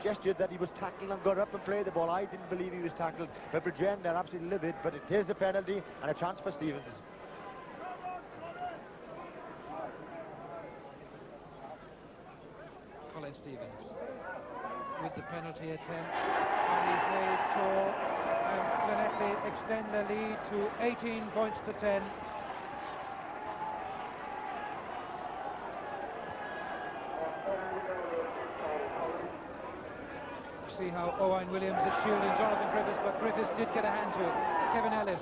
gestured that he was tackled and got up and played the ball. I didn't believe he was tackled, but Bridgend, they're absolutely livid, but it is a penalty and a chance for Stevens. Colin Stevens with the penalty attempt, and he's made sure Llanelli extend their lead to 18 points to 10. See how Owain Williams is shielding Jonathan Griffiths, but Griffiths did get a hand to it. Kevin Ellis.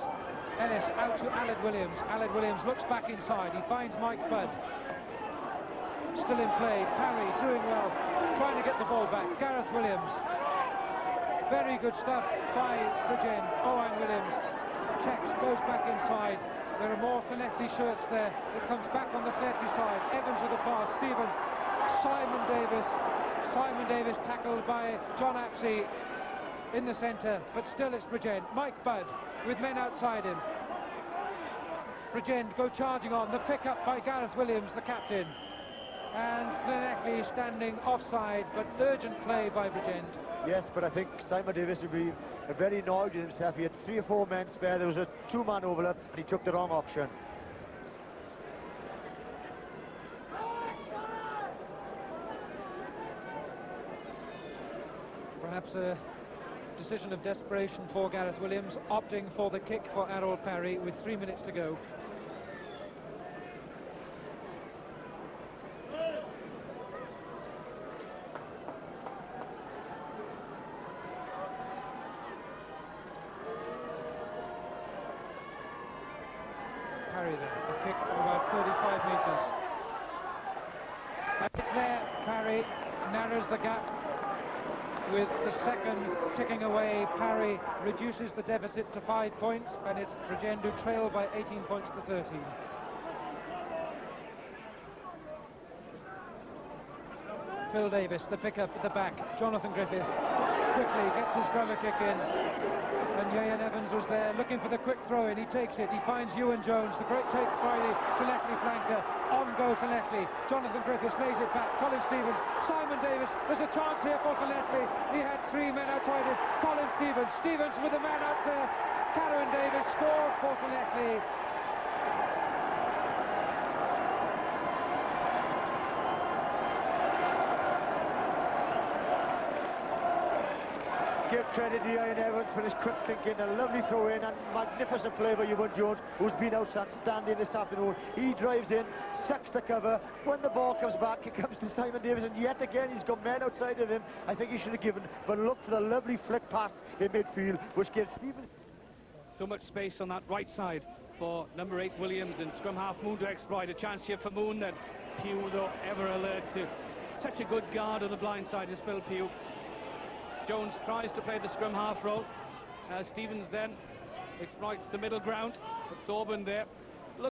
Ellis out to Aled Williams. Aled Williams looks back inside. He finds Mike Budd. Still in play. Parry doing well, trying to get the ball back. Gareth Williams. Very good stuff by Bridgend. Owain Williams checks, goes back inside. There are more Llanelli shirts there. It comes back on the Llanelli side. Evans with the pass. Stevens. Simon Davis. Simon Davis tackled by John Apsey in the centre, but still it's Bridgend. Mike Budd with men outside him. Bridgend go charging on. The pick-up by Gareth Williams, the captain. And Llanelli standing offside, but urgent play by Bridgend. Yes, but I think Simon Davis would be very annoyed with himself. He had 3 or 4 men spare. There was a 2-man overlap, and he took the wrong option. Perhaps a decision of desperation for Gareth Williams, opting for the kick for Errol Parry with 3 minutes to go. Parry then, a kick of about 35 metres. And it's there, Parry narrows the gap. With the seconds ticking away, Parry reduces the deficit to 5 points, and it's Bridgend who trail by 18 points to 13. Phil Davis, the pickup at the back. Jonathan Griffiths quickly gets his grubber kick in, and Ian Evans was there looking for the quick throw in. He takes it. He finds Ewan Jones. The great take by the Llanelli flanker. On go Llanelli. Jonathan Griffiths lays it back. Colin Stevens. Simon Davis. There's a chance here for Llanelli. He had 3 men outside him. Colin Stevens. Stevens with a man out there. Karen Davis scores for Llanelli. give credit to Ian Evans for his quick thinking, a lovely throw in and magnificent play by Ewan Jones, who's been outstanding this afternoon. He drives in, sucks the cover. When the ball comes back, it comes to Simon Davis, and yet again he's got men outside of him. I think he should have given, but look for the lovely flick pass in midfield, which gives Stephen... So much space on that right side for number 8 Williams, and scrum half Moon to exploit. A chance here for Moon, then Pugh, though, ever alert to such a good guard on the blind side is Phil Pugh. Jones tries to play the scrum half role. Stevens then exploits the middle ground, but Thorburn there